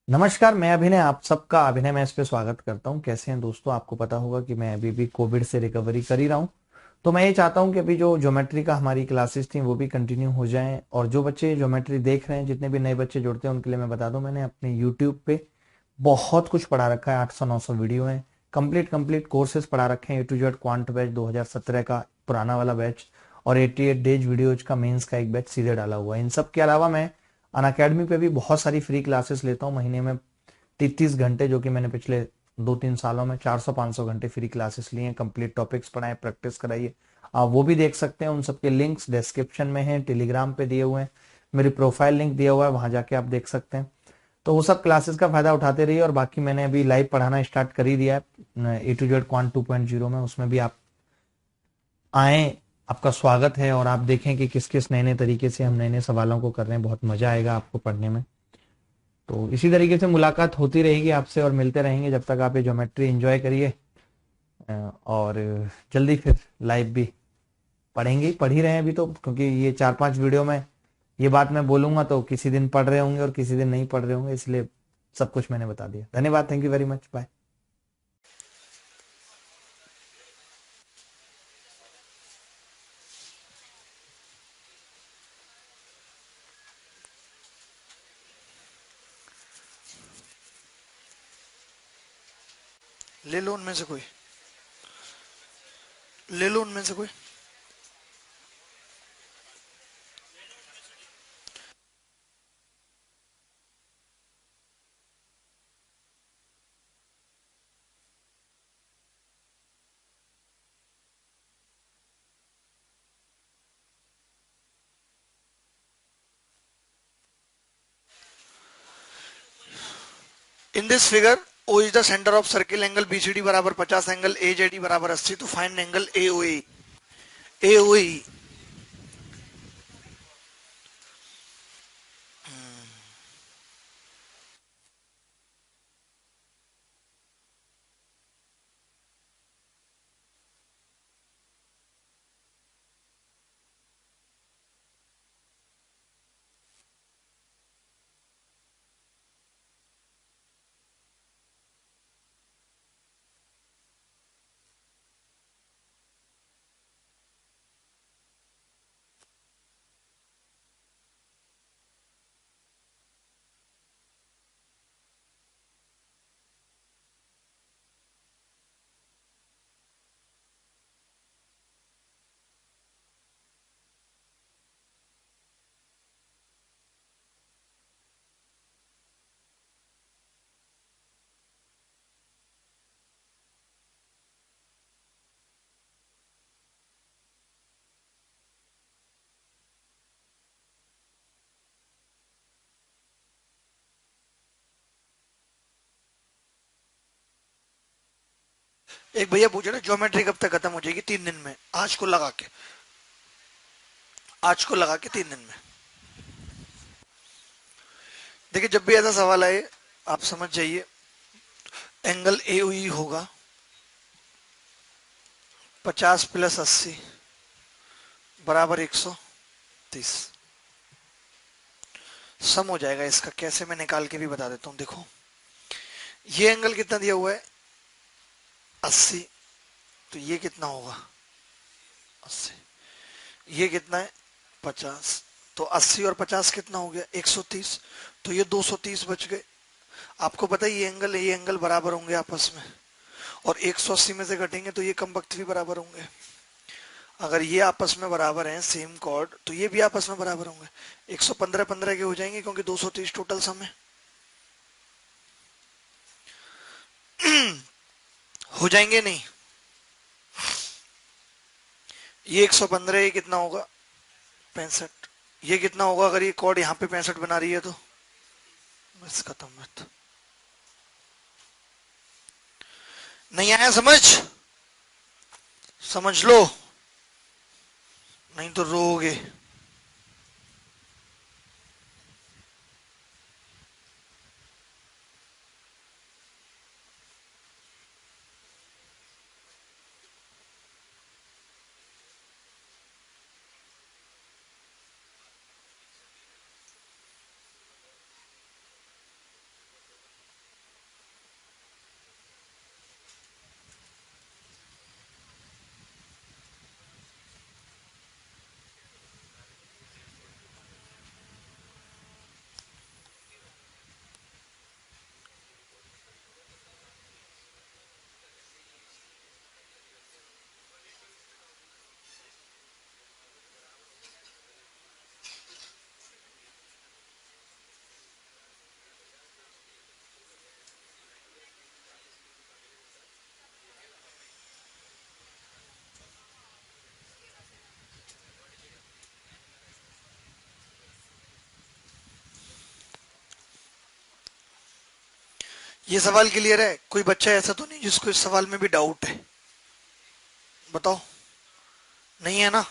नमस्कार, मैं अभिनय आप सबका अभिनय मैच पे स्वागत करता हूँ। कैसे हैं दोस्तों? आपको पता होगा कि मैं अभी भी कोविड से रिकवरी कर ही रहा हूँ। तो मैं ये चाहता हूँ कि अभी जो ज्योमेट्री का हमारी क्लासेस थी वो भी कंटिन्यू हो जाएं, और जो बच्चे ज्योमेट्री देख रहे हैं, जितने भी नए बच्चे जुड़ते हैं, उनके लिए मैं बता दूं, मैंने अपने यूट्यूब पे बहुत कुछ पढ़ा रखा है। 800-900 वीडियो है। कंप्लीट कंप्लीट कोर्सेज पढ़ा रखे हैं, ए टू जेड क्वांट बैच 2017 का पुराना वाला बैच, और 88 डेज वीडियोज का मेंस का एक बैच सीधे डाला हुआ है। इन सब के अलावा मैं अन अकेडमी पे भी बहुत सारी फ्री क्लासेस लेता हूँ महीने में 33 घंटे, जो कि मैंने पिछले 2-3 सालों में 400-500 घंटे फ्री क्लासेस लिए हैं। कंप्लीट टॉपिक्स पढ़ाए, प्रैक्टिस कराइए। आप वो भी देख सकते हैं। उन सबके लिंक्स डिस्क्रिप्शन में हैं, टेलीग्राम पे दिए हुए हैं, मेरी प्रोफाइल लिंक दिया हुआ है, वहां जाके आप देख सकते हैं। तो वो सब क्लासेस का फायदा उठाते रहिए। और बाकी मैंने अभी लाइव पढ़ाना स्टार्ट कर ही दिया है ए टू जेड क्वांट 2.0 में। उसमें भी आप आए, आपका स्वागत है। और आप देखें कि किस किस नए नए तरीके से हम नए नए सवालों को कर रहे हैं। बहुत मजा आएगा आपको पढ़ने में। तो इसी तरीके से मुलाकात होती रहेगी आपसे, और मिलते रहेंगे जब तक आप ये ज्योमेट्री एंजॉय करिए। और जल्दी फिर लाइव भी पढ़ेंगे, पढ़ ही रहे हैं अभी तो, क्योंकि ये 4-5 वीडियो में ये बात मैं बोलूंगा तो किसी दिन पढ़ रहे होंगे और किसी दिन नहीं पढ़ रहे होंगे, इसलिए सब कुछ मैंने बता दिया। धन्यवाद, thank you very much, bye. ले लो उनमें से कोई। ले लो उनमें से कोई। In this figure O is the centre of circle, angle BCD बराबर 50, एंगल ए जेडी बराबर 80। तो फाइंड एंगल ए ओ ए। ए ओ ए। एक भैया पूछ रहे ज्योमेट्री कब तक खत्म हो जाएगी? 3 दिन में, आज को लगा के। आज को लगा के 3 दिन में। देखिए, जब भी ऐसा सवाल आए आप समझ जाइए, एंगल ए ओ ई होगा 50 प्लस 80 बराबर 130। सम हो जाएगा इसका। कैसे, मैं निकाल के भी बता देता हूँ। देखो, ये एंगल कितना दिया हुआ है? 80। तो ये कितना होगा? 80। ये कितना है? 50। तो 80 और 50 कितना हो गया? 130। तो ये 230 बच गए। आपको पता है ये एंगल बराबर होंगे आपस में, और 180 में से घटेंगे तो ये कम वक्त भी बराबर होंगे। अगर ये आपस में बराबर हैं, सेम कॉर्ड, तो ये भी आपस में बराबर होंगे। 115 15 के हो जाएंगे, क्योंकि 230 टोटल सम है। हो जाएंगे नहीं? ये 115, ये कितना होगा? 65। ये कितना होगा अगर ये कॉर्ड यहाँ पे 65 बना रही है तो? बस खत्म बात। नहीं आया समझ? समझ लो, नहीं तो रोओगे। ये सवाल क्लियर है? कोई बच्चा ऐसा तो नहीं जिसको इस सवाल में भी डाउट है? बताओ। नहीं है ना?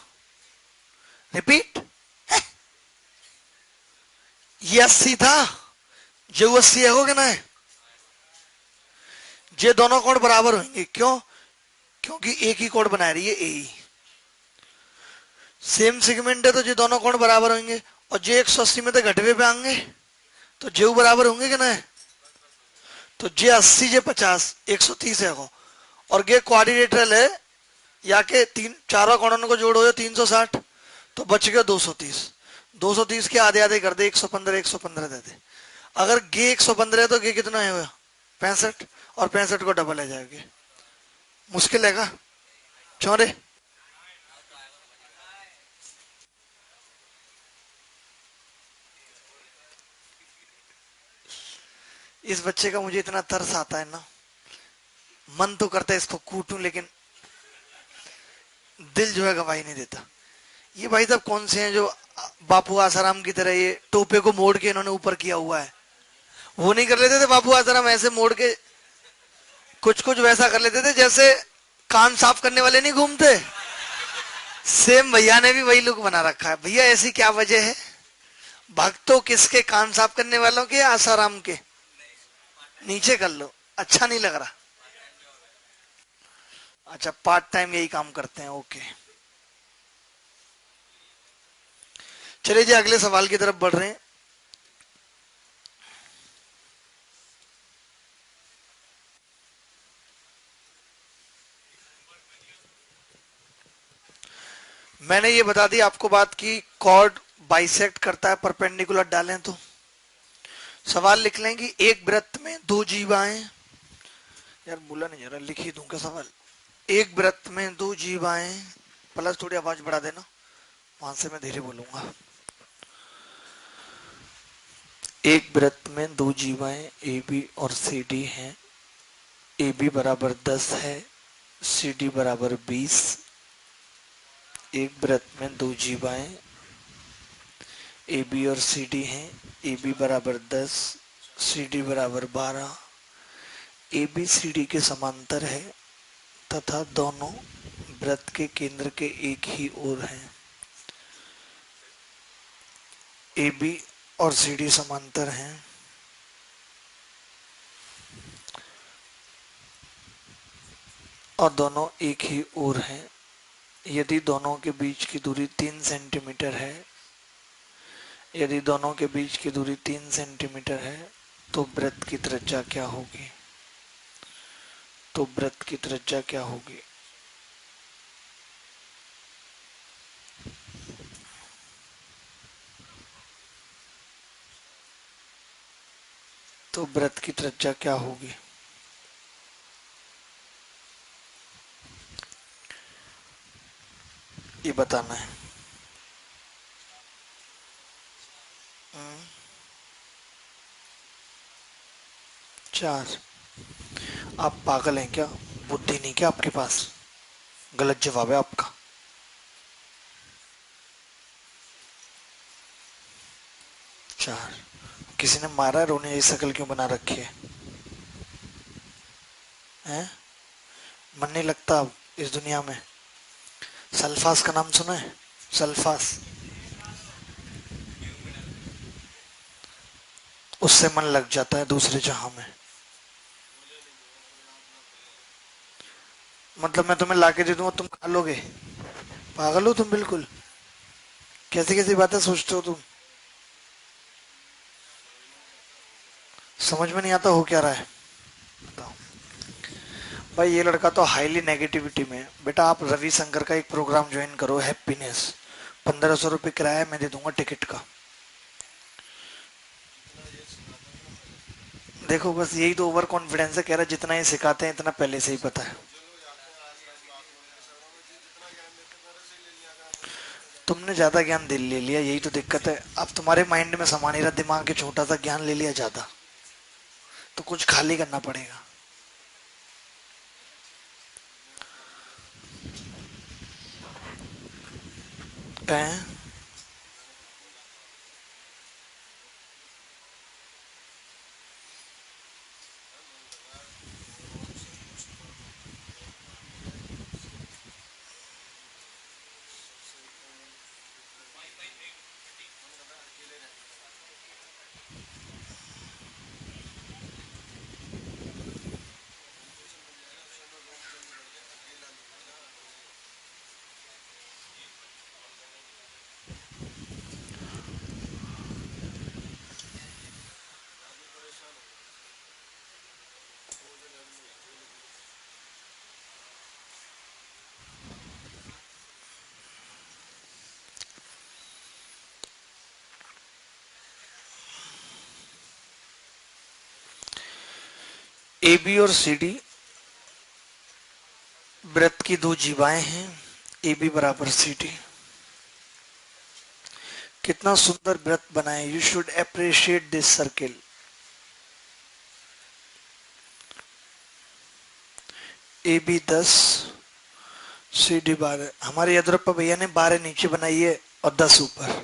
रिपीट। ये 80 था, जो 80 है हो गया ना है। ये दोनों कोण बराबर होंगे, क्यों? क्योंकि एक ही कोण बना रही है ए। सेम सेगमेंट है तो ये दोनों कोण बराबर होंगे, और जे 180 में तो घटवे पे आएंगे, तो जेऊ बराबर होंगे कि ना? तो जे 80 जे 50 130 है को, और ये क्वाड्रिलेटरल है, या के तीन चारों कोणों को जोड़ो, 360, तो बच गया 230। 230 के आधे आधे कर दे, 115 115 दे दे। अगर गे 115 है तो गे कितना है? 65, और 65 को डबल आ जाएगी। मुश्किल है का छोरे? इस बच्चे का मुझे इतना तरस आता है ना, मन तो करता है इसको कूटूं, लेकिन दिल जो है गवाही नहीं देता। ये भाई साहब कौन से हैं जो बापू आसाराम की तरह ये टोपे को मोड़ के इन्होंने ऊपर किया हुआ है? वो नहीं कर लेते थे बापू आसाराम ऐसे मोड़ के? कुछ कुछ वैसा कर लेते थे जैसे कान साफ करने वाले नहीं घूमते, सेम भैया ने भी वही लुक बना रखा है। भैया ऐसी क्या वजह है? भक्तों किसके, कान साफ करने वालों के या आसाराम के? नीचे कर लो, अच्छा नहीं लग रहा। अच्छा, पार्ट टाइम यही काम करते हैं, ओके। चलिए जी अगले सवाल की तरफ बढ़ रहे हैं। मैंने ये बता दी आपको बात की, कॉर्ड बाइसेक्ट करता है परपेंडिकुलर डालें तो। सवाल लिख लें कि एक वृत्त में दो जीवाएं, यार बोला नहीं जरा, लिख ही दूंगा सवाल। एक वृत्त में दो जीवाएं, प्लस थोड़ी आवाज बढ़ा देना, वहां से मैं धीरे बोलूंगा। एक वृत्त में दो जीवाएं ए बी और सी डी हैं। ए बी बराबर 10 है, सी डी बराबर 20। एक वृत्त में दो जीवाएं ए बी और सी डी हैं। ए बी बराबर 10, सी डी बराबर 12। ए बी सी डी के समांतर है तथा दोनों वृत्त के केंद्र के एक ही ओर हैं। ए बी और सी डी समांतर हैं और दोनों एक ही ओर हैं यदि दोनों के बीच की दूरी 3 सेंटीमीटर है। यदि दोनों के बीच की दूरी 3 सेंटीमीटर है तो वृत्त की त्रिज्या क्या होगी? तो वृत्त की त्रिज्या क्या होगी? तो वृत्त की त्रिज्या क्या होगी? ये बताना है। 4। आप पागल हैं क्या? बुद्धि नहीं क्या आपके पास? गलत जवाब है आपका। 4। किसी ने मारा है? रोने जैसी शक्ल क्यों बना रखी है? हैं? मन नहीं लगता अब इस दुनिया में? सल्फास का नाम सुना है? सल्फास, उससे मन लग जाता है दूसरे जहां में। मतलब मैं तुम्हें लाके दे दूंगा, तुम खा लोगे? पागल हो तुम बिल्कुल। कैसी कैसी बातें सोचते हो तुम? समझ में नहीं आता हो क्या रहा है? बताओ। भाई ये लड़का तो हाईली नेगेटिविटी में है। बेटा आप रविशंकर का एक प्रोग्राम ज्वाइन करो, हैप्पीनेस। 1500 रुपये किराया मैं दे दूंगा टिकट का। देखो बस यही तो ओवर कॉन्फिडेंस है, कह रहा जितना ये सिखाते हैं इतना पहले से ही पता है। तुमने ज्यादा ज्ञान दिल ले लिया, यही तो दिक्कत है। अब तुम्हारे माइंड में समा नहीं रहा, दिमाग के छोटा सा ज्ञान ले लिया ज्यादा, तो कुछ खाली करना पड़ेगा। हैं? ए बी और सी डी वृत्त की दो जीवाएं हैं, ए बी बराबर सी डी। कितना सुंदर वृत्त बनाए, you should appreciate this circle. A B 10, C D 12। हमारे यद्रप्पा भैया ने 12 नीचे बनाई है और 10 ऊपर।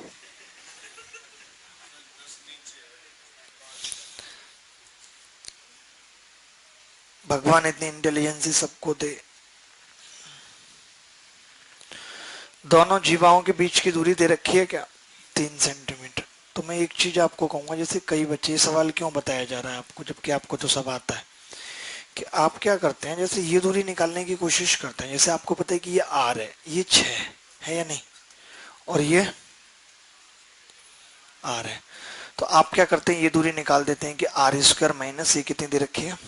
भगवान इतनी इंटेलिजेंसी सबको दे। दोनों जीवाओं के बीच की दूरी दे रखी है क्या, 3 सेंटीमीटर। तो मैं एक चीज आपको कहूंगा, जैसे कई बच्चे, ये सवाल क्यों बताया जा रहा है आपको जबकि आपको तो सब आता है, कि आप क्या करते हैं, जैसे ये दूरी निकालने की कोशिश करते हैं। जैसे आपको पता है कि ये आर है, ये 6 है या नहीं, और ये आर है, तो आप क्या करते हैं, ये दूरी निकाल देते हैं कि आर स्क्वायर माइनस ये कितनी दे रखी है,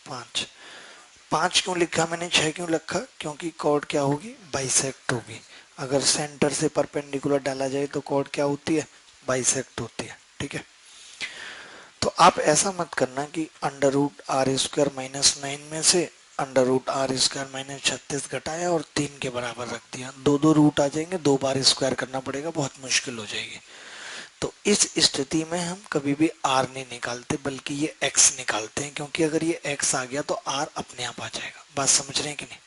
5। 5 क्यों लिखा मैंने, 6 क्यों लिखा, क्योंकि कॉर्ड क्या होगी, बाइसेक्ट होगी। अगर सेंटर से परपेंडिकुलर डाला जाए तो कॉर्ड क्या होती है, बाइसेक्ट होती है। ठीक है, तो आप ऐसा मत करना कि under root R square minus 9 में से under root R square minus 36 घटाया और 3 के बराबर रख दिया। दो दो रूट आ जाएंगे, 2 बार स्क्वायर करना पड़ेगा, बहुत मुश्किल हो जाएगी। तो इस स्थिति में हम कभी भी आर नहीं निकालते, बल्कि ये एक्स निकालते हैं, क्योंकि अगर ये एक्स आ गया तो आर अपने आप आ जाएगा। बात समझ रहे हैं कि नहीं।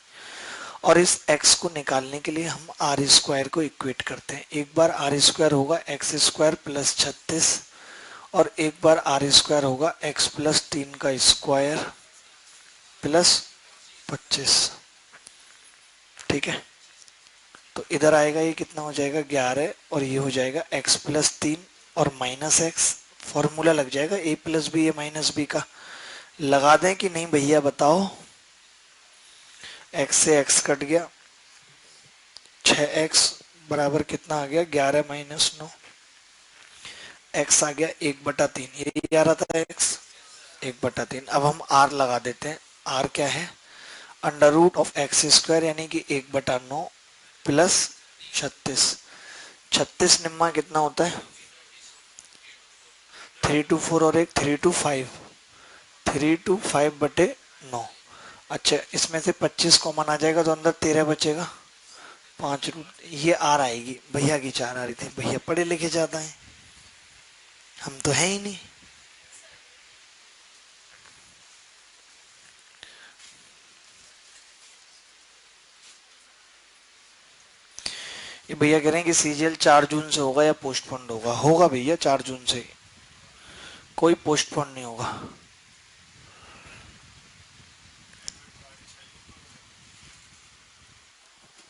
और इस एक्स को निकालने के लिए हम आर स्क्वायर को इक्वेट करते हैं। एक बार आर स्क्वायर होगा एक्स स्क्वायर प्लस 36, और एक बार आर स्क्वायर होगा एक्स प्लस 3 का स्क्वायर प्लस 25। ठीक है, तो इधर आएगा, ये कितना हो जाएगा 11, और ये हो जाएगा एक्स प्लस 3 और माइनस एक्स। फॉर्मूला लग जाएगा ए प्लस बी ए माइनस बी का। लगा दें कि नहीं भैया बताओ। एक्स से एक्स कट गया, 6x बराबर कितना आ गया, 11 माइनस 9। एक्स आ गया 1/3, यही आ रहा था एक्स 1/3। अब हम आर लगा देते हैं। आर क्या है, under root of X square यानी कि 1/9 प्लस 36। 36 निम्मा कितना होता है, 3 to 4 और एक 3 to 5, 3 to 5/9। अच्छा, इसमें से 25 कॉमन आ जाएगा तो अंदर 13 बचेगा, 5 रूट। ये आर आएगी, भैया की 4 आ रही थी, भैया पढ़े लिखे ज्यादा है, हम तो है ही नहीं। ये भैया कह रहे हैं कि सीजीएल 4 जून से होगा या पोस्टपोन्ड होगा। होगा भैया 4 जून से, कोई पोस्टपोन नहीं होगा।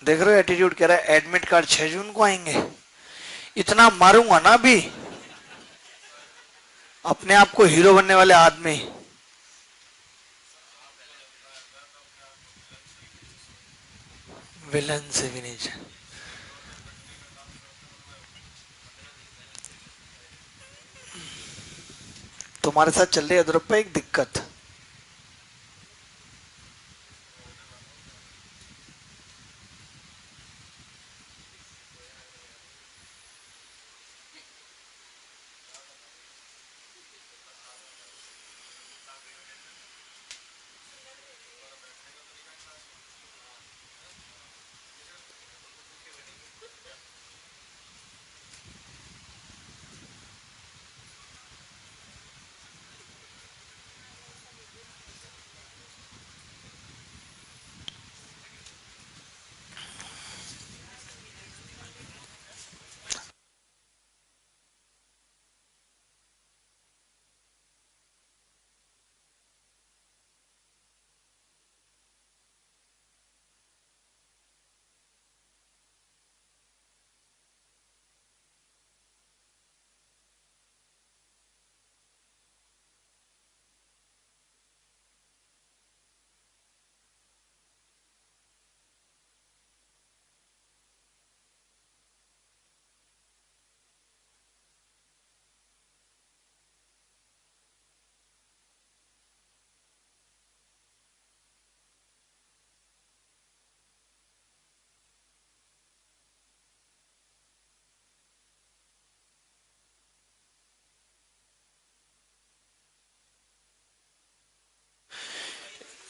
देख रहे हो एटीट्यूड, कह रहा है एडमिट कार्ड 6 जून को आएंगे। इतना मारूंगा ना अभी, अपने आप को हीरो बनने वाले आदमी। विलन से भी नीचे। तुम्हारे साथ चल रही है अदरप्पा एक दिक्कत।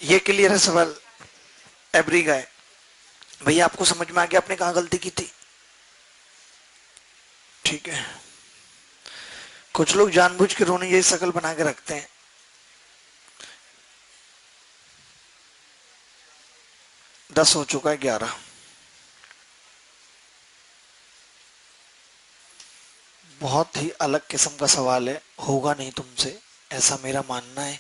ये क्लियर है सवाल? एवरी गाय, भैया आपको समझ में आ गया आपने कहाँ गलती की थी? ठीक है। कुछ लोग जानबूझ के रोने जैसी शक्ल बना के रखते हैं। 10 हो चुका है, 11। बहुत ही अलग किस्म का सवाल है, होगा नहीं तुमसे, ऐसा मेरा मानना है।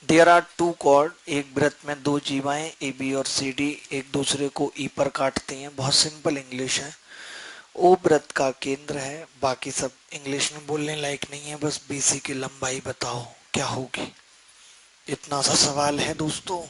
देयर आर टू कॉर्ड, एक वृत्त में दो जीवाएं ए बी और सी डी एक दूसरे को ई पर काटती हैं। बहुत सिंपल इंग्लिश है। ओ वृत्त का केंद्र है, बाकी सब इंग्लिश में बोलने लायक नहीं है, बस बीसी की लंबाई बताओ क्या होगी। इतना सा सवाल है दोस्तों।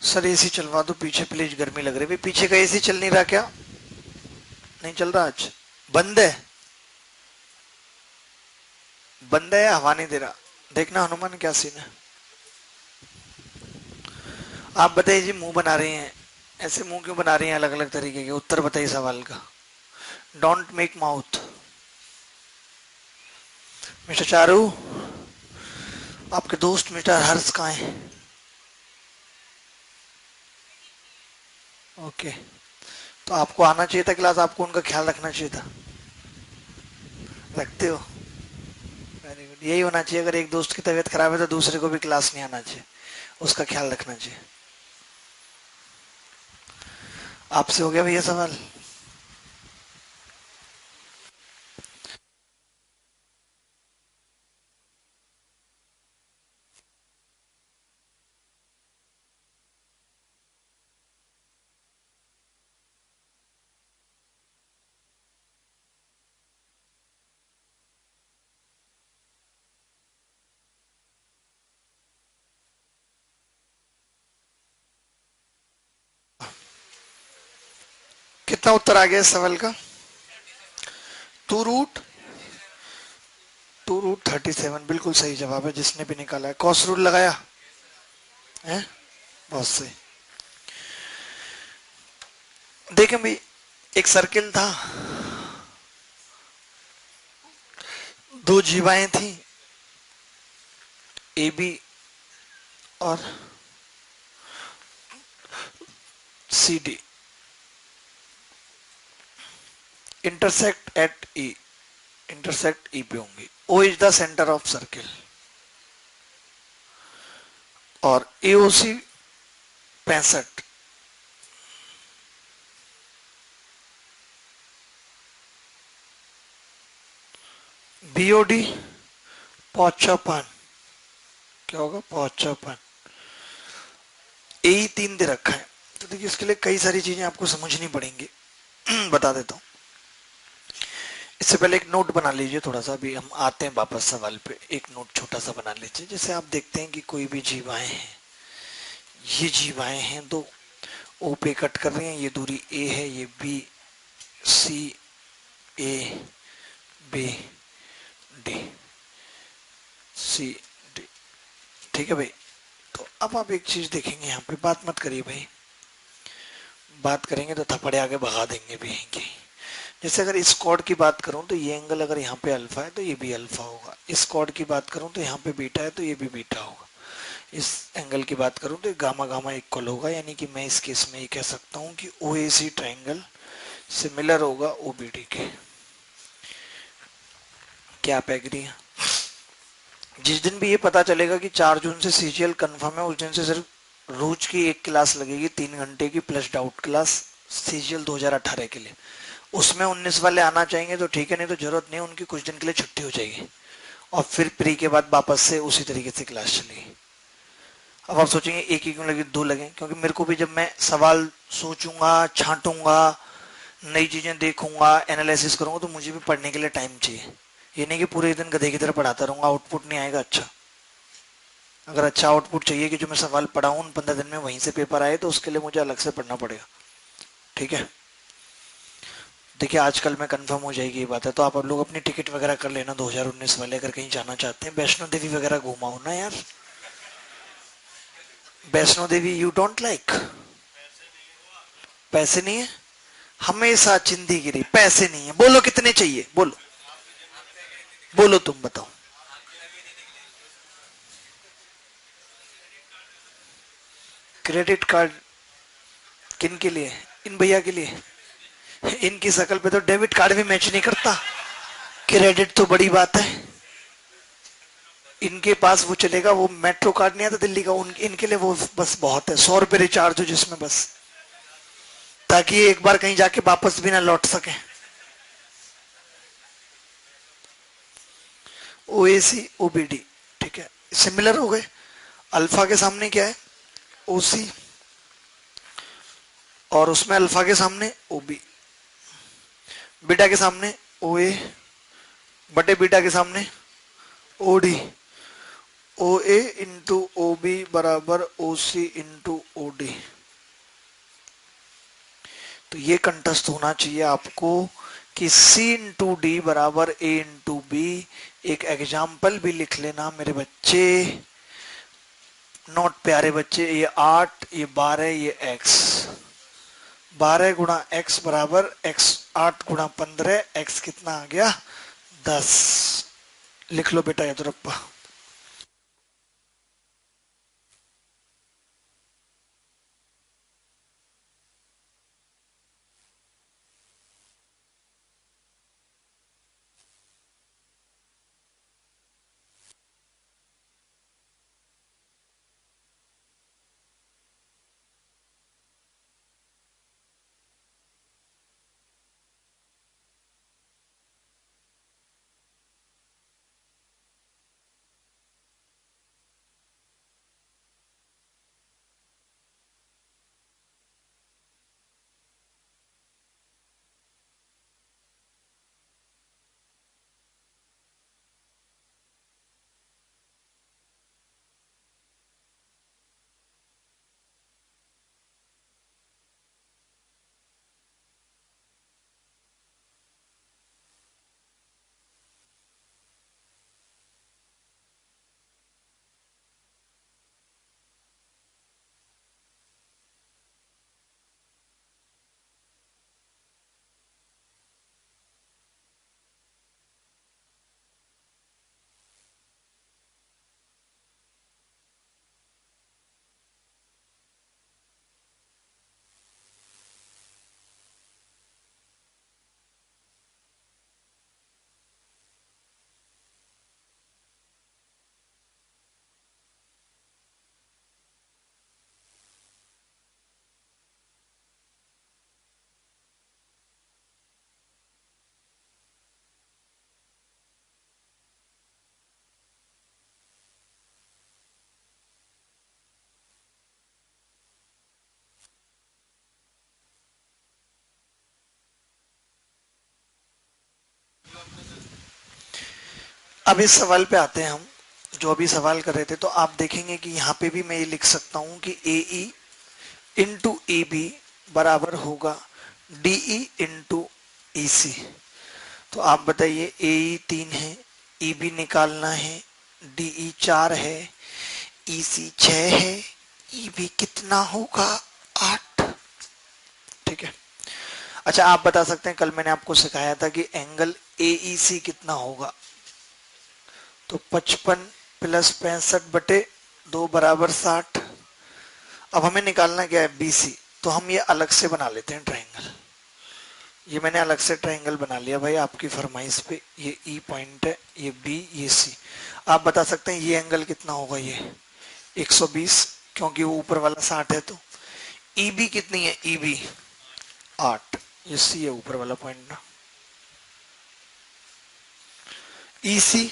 सर एसी चलवा दो पीछे प्लीज, गर्मी लग रही है। पीछे का एसी चल नहीं रहा क्या? नहीं चल रहा आज? बंद है? बंद है या हवा नहीं दे रहा? देखना हनुमान क्या सीन है। आप बताइए जी, मुंह बना रहे हैं, ऐसे मुंह क्यों बना रही हैं अलग अलग तरीके के? उत्तर बताइए सवाल का। Don't make mouth. Mister Charu, आपके दोस्त मिस्टर हर्ष कहाँ हैं? ओके, तो आपको आना चाहिए था क्लास, आपको उनका ख्याल रखना चाहिए था। रखते हो? Very good. यही होना चाहिए, अगर एक दोस्त की तबीयत खराब है तो दूसरे को भी क्लास नहीं आना चाहिए, उसका ख्याल रखना चाहिए। आपसे हो गया भैया सवाल? कितना उत्तर आ गया इस सवाल का? टू रूट 2√37 बिल्कुल सही जवाब है, जिसने भी निकाला है। कॉस रूल लगाया है? बहुत सही। देखें भाई, एक सर्किल था, दो जीवाएं थी ए बी और C D, intersect at E, intersect E पे होंगी। O is the centre of circle और एओसी 65, बीओडी 55, क्या होगा 55, ए 3 दे रखा है। तो देखिए इसके लिए कई सारी चीजें आपको समझनी पड़ेंगी। बता देता हूं। इससे पहले एक नोट बना लीजिए थोड़ा सा, अभी हम आते हैं वापस सवाल पे। एक नोट छोटा सा बना लीजिए। जैसे आप देखते हैं कि कोई भी जीवाएं हैं, ये जीवाएं हैं तो ओ पे कट कर रही हैं, ये दूरी ए है, ये बी, सी, ए, बी, डी, सी, डी। ठीक है भाई। तो अब आप एक चीज देखेंगे, यहाँ पे बात मत करिए भाई, बात करेंगे तो थप्पड़े आगे भगा देंगे भी कि। जैसे अगर इस कॉर्ड की बात करूं तो ये एंगल अगर यहाँ पे अल्फा है तो ये भी अल्फा होगा। इस कॉर्ड की बात करूं तो यहाँ पे बीटा है तो ये भी बीटा होगा। इस एंगल की बात करूं तो गामा गामा इक्वल होगा, यानी कि मैं इस केस में ये कह सकता हूं कि ओ ए सी ट्राइंगल सिमिलर होगा ओ बी डी के। क्या आप एग्री हैं? जिस दिन भी ये पता चलेगा कि 4 जून से सीजीएल कंफर्म है, उस दिन से सिर्फ रोज की एक क्लास लगेगी 3 घंटे की प्लस डाउट क्लास सीजीएल 2018 के लिए। उसमें 19 वाले आना चाहेंगे तो ठीक है, नहीं तो जरूरत नहीं, उनकी कुछ दिन के लिए छुट्टी हो जाएगी और फिर प्री के बाद वापस से उसी तरीके से क्लास चलेगी। अब आप सोचेंगे एक ही क्यों लगे, दो लगे, क्योंकि मेरे को भी जब मैं सवाल सोचूंगा, छांटूंगा, नई चीजें देखूंगा, एनालिसिस करूंगा, तो मुझे भी पढ़ने के लिए टाइम चाहिए। ये नहीं कि पूरे दिन गधे की तरह पढ़ाता रहूंगा, आउटपुट नहीं आएगा अच्छा। अगर अच्छा आउटपुट चाहिए कि जो मैं सवाल पढ़ा हूं 15 दिन में वहीं से पेपर आए, तो उसके लिए मुझे अलग से पढ़ना पड़ेगा। ठीक है। देखिए आजकल में कंफर्म हो जाएगी ये बात है, तो आप लोग अपनी टिकट वगैरह कर लेना 2019 वाले, अगर कहीं जाना चाहते हैं। वैष्णो देवी वगैरह घुमाओ ना यार। Vaishno Devi you don't like? पैसे नहीं है? हमेशा चिंदी गिरी, पैसे नहीं है। बोलो कितने चाहिए, बोलो, बोलो तुम बताओ। क्रेडिट कार्ड किन के लिए? इन भैया के लिए। इनकी शकल पे तो डेबिट कार्ड भी मैच नहीं करता, क्रेडिट तो बड़ी बात है। इनके पास वो चलेगा, वो मेट्रो कार्ड नहीं आता दिल्ली का, इनके लिए वो बस बहुत है, 100 रुपए रिचार्ज हो जिसमें बस, ताकि ये एक बार कहीं जाके वापस भी ना लौट सके। ओ ए सी ओ बी डी, ठीक है, सिमिलर हो गए। अल्फा के सामने क्या है? ओ सी, और उसमें अल्फा के सामने ओ बी, बीटा के सामने ओ ए, बटे बीटा के सामने ओ डी। ओ ए इंटू ओ बी बराबर ओ सी इंटू ओ डी। तो ये कंटस्ट होना चाहिए आपको कि C इंटू डी बराबर A इंटू बी। एक एग्जाम्पल भी लिख लेना मेरे बच्चे, नोट प्यारे बच्चे, ये 8, ये 12, ये x। 12 गुणा x बराबर x, 8 गुणा 15, x कितना आ गया? 10। लिख लो बेटा यदुरप्पा। अब इस सवाल पे आते हैं हम, जो अभी सवाल कर रहे थे। तो आप देखेंगे कि यहाँ पे भी मैं ये लिख सकता हूँ कि ए ई इंटू ए बी बराबर होगा डी ई इंटू ई सी। तो आप बताइए, ए ई 3 है, ई बी निकालना है, डी ई 4 है, ई सी 6 है, ई बी कितना होगा? 8। ठीक है। अच्छा, आप बता सकते हैं, कल मैंने आपको सिखाया था कि एंगल ए ई सी कितना होगा। तो 55 प्लस 65/2 बराबर 60। अब हमें निकालना क्या है? B C. तो हम ये अलग से बना लेते हैं ट्रायंगल। ये मैंने अलग से ट्रायंगल बना लिया भाई आपकी फरमाइश पे। ये ई पॉइंट है, ये बी, ये सी। आप बता सकते हैं ये एंगल कितना होगा? ये 120, क्योंकि वो ऊपर वाला 60 है। तो ई बी कितनी है? E B 8। ये सी है ऊपर वाला पॉइंट ना। ई सी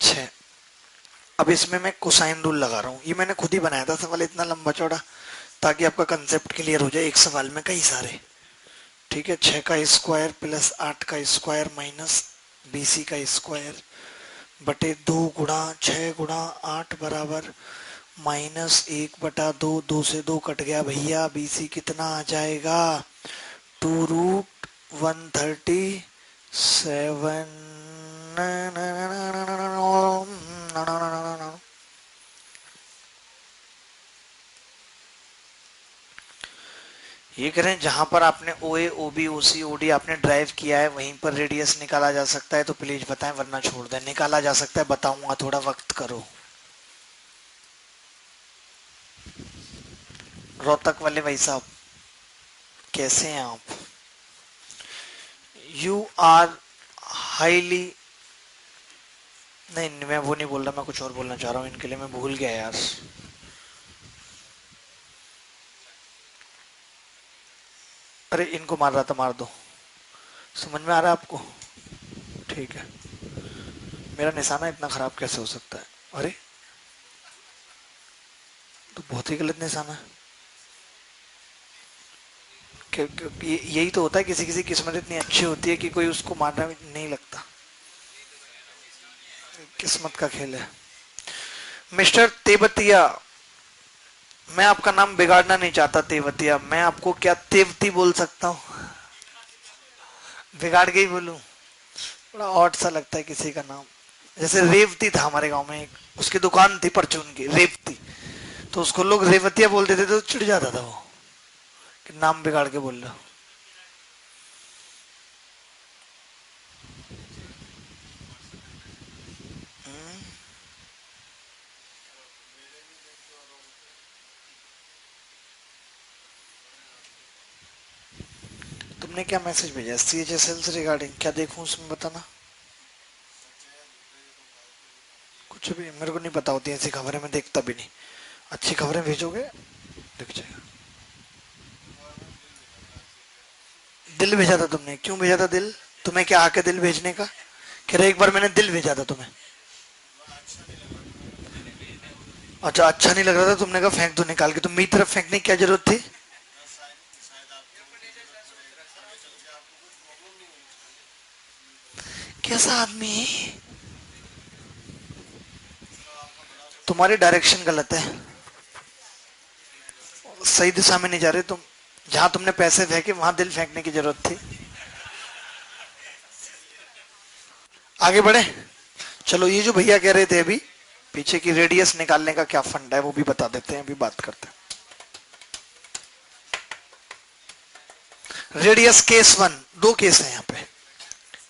6। अब इसमें मैं कोसाइन रूल लगा रहा हूँ। ये मैंने खुद ही बनाया था सवाल, इतना लंबा चौड़ा, ताकि आपका कंसेप्ट क्लियर हो जाए। एक सवाल में कई सारे। ठीक है। 6 का स्क्वायर प्लस 8 का स्क्वायर माइनस बीसी का स्क्वायर बटे 2 गुणा 6 गुणा 8 बराबर -1/2। 2 से 2 कट गया भैया। बीसी कितना आ जाएगा? 2√137। ये करें, जहां पर आपने ओ ए ओ बी ओ सी ओ डी आपने ड्राइव किया है वहीं पर रेडियस निकाला जा सकता है तो प्लीज बताएं, वरना छोड़ दें। निकाला जा सकता है, बताऊंगा, थोड़ा वक्त करो। रोहतक वाले भाई साहब, कैसे हैं आप? यू आर हाईली, नहीं मैं वो नहीं बोल रहा, मैं कुछ और बोलना चाह रहा हूँ। इनके लिए मैं भूल गया यार। अरे इनको मार रहा था, मार दो। समझ में आ रहा है आपको? ठीक है। मेरा निशाना इतना खराब कैसे हो सकता है? अरे तो बहुत ही गलत निशाना है। यही तो होता है, किसी किसी किस्मत इतनी अच्छी होती है कि कोई उसको मारना नहीं लगता। किस्मत का खेल है। मिस्टर तेवतिया, मैं आपका नाम बिगाड़ना नहीं चाहता तेवतिया। मैं आपको क्या तेवती बोल सकता हूँ? बिगाड़ के ही बोलूं? बड़ा ऑड सा लगता है किसी का नाम। जैसे रेवती था हमारे गांव में एक, उसकी दुकान थी परचून की, रेवती। तो उसको लोग रेवतिया बोलते थे तो चिढ़ जाता था वो कि नाम बिगाड़ के बोल रहा हूं। तुमने क्या मैसेज भेजा? सी एच एस एल से रिगार्डिंग क्या देखूं उसमें, बताना। कुछ भी मेरे को नहीं पता होती ऐसी खबरें, मैं देखता भी नहीं। अच्छी खबरें भेजोगे दिख जाएगा। दिल भेजा था तुमने? क्यों भेजा था दिल? तुम्हें क्या आके दिल भेजने का? कह रहे एक बार मैंने दिल भेजा था तुम्हें। अच्छा, अच्छा नहीं लग रहा था, तुमने कहा फेंक दो निकाल के। तुम मेरी तरफ फेंकने की क्या जरूरत थी? कैसा आदमी है? तुम्हारी डायरेक्शन गलत है, सही दिशा में नहीं जा रहे तुम। जहां तुमने पैसे फेंके वहां दिल फेंकने की जरूरत थी। आगे बढ़े। चलो, ये जो भैया कह रहे थे अभी, पीछे की रेडियस निकालने का क्या फंड है वो भी बता देते हैं, अभी बात करते हैं। रेडियस केस 1, 2 केस है यहाँ पे।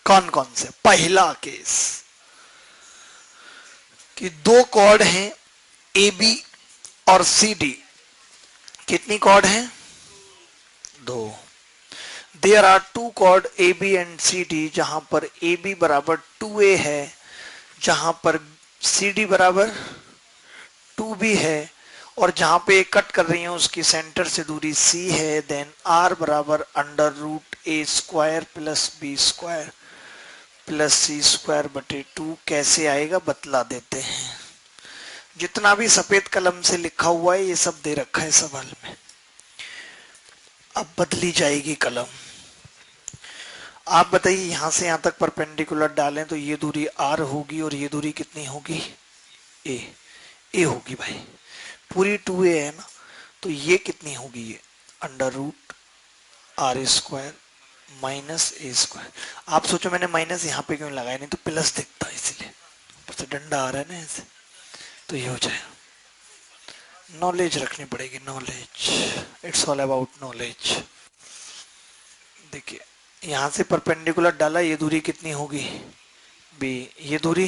कौन कौन से? पहला केस कि 2 कॉर्ड हैं ए बी और सी डी। कितनी कॉर्ड हैं? 2। There are 2 chord A B and C D, जहां पर ए बी बराबर 2a है, जहां पर सी डी बराबर 2b है, और जहां पे कट कर रही है उसकी सेंटर से दूरी c है। देन r बराबर √a² plus b² plus c² बटे 2। कैसे आएगा बतला देते हैं। जितना भी सफेद कलम से लिखा हुआ है ये सब दे रखा है सवाल में। अब बदली जाएगी कलम। आप बताइए यहां से यहां तक परपेंडिकुलर डालें तो ये दूरी आर होगी और ये दूरी कितनी होगी, ए, ए होगी भाई, पूरी 2a है ना, तो ये कितनी होगी, ये under root R square minus A square. आप सोचो मैंने माइनस यहाँ पे क्यों लगाया, नहीं तो प्लस दिखता इसलिए, ऊपर से डंडा आ रहा है ना ऐसे, तो ये हो जाएगा। नॉलेज रखनी पड़ेगी, knowledge, it's all about knowledge. देखिए यहां से परपेंडिकुलर डाला, ये दूरी कितनी होगी बी, ये दूरी,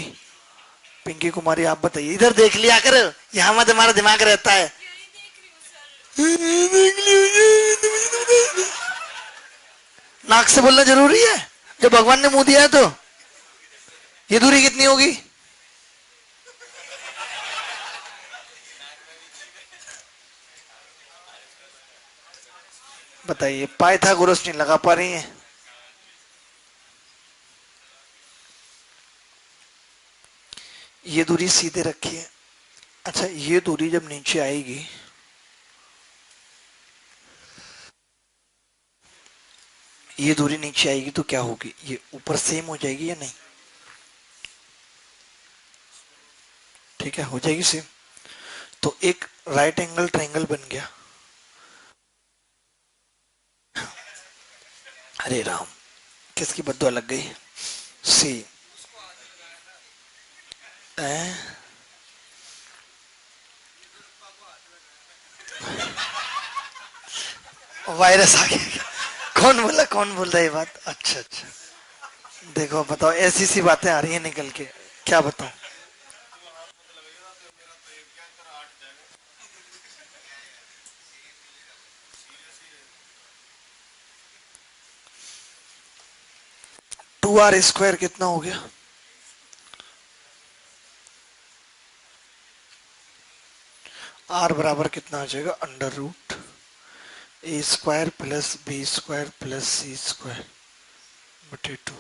पिंकी कुमारी आप बताइए, इधर देख लिया कर, यहाँ मत हमारा दिमाग रहता है। नाक से बोलना जरूरी है जब भगवान ने मुंह दिया है तो। ये दूरी कितनी होगी, बताइए, पाइथागोरस नहीं लगा पा रही है। ये दूरी सीधे रखी है। अच्छा ये दूरी जब नीचे आएगी, ये दूरी नीचे आएगी तो क्या होगी, ये ऊपर सेम हो जाएगी या नहीं, ठीक है हो जाएगी सेम। तो एक राइट एंगल ट्रायंगल बन गया। अरे राम, किसकी बद्दुआ लग गई, सी, वायरस आ गया, कौन बोला, कौन बोल रहा है ये बात, अच्छा अच्छा। देखो बताओ, ऐसी सी बातें आ रही हैं निकल के, क्या बताऊं। 2r स्क्वायर कितना हो गया, r बराबर कितना आ जाएगा, under root A square plus B square plus C square बटे 2।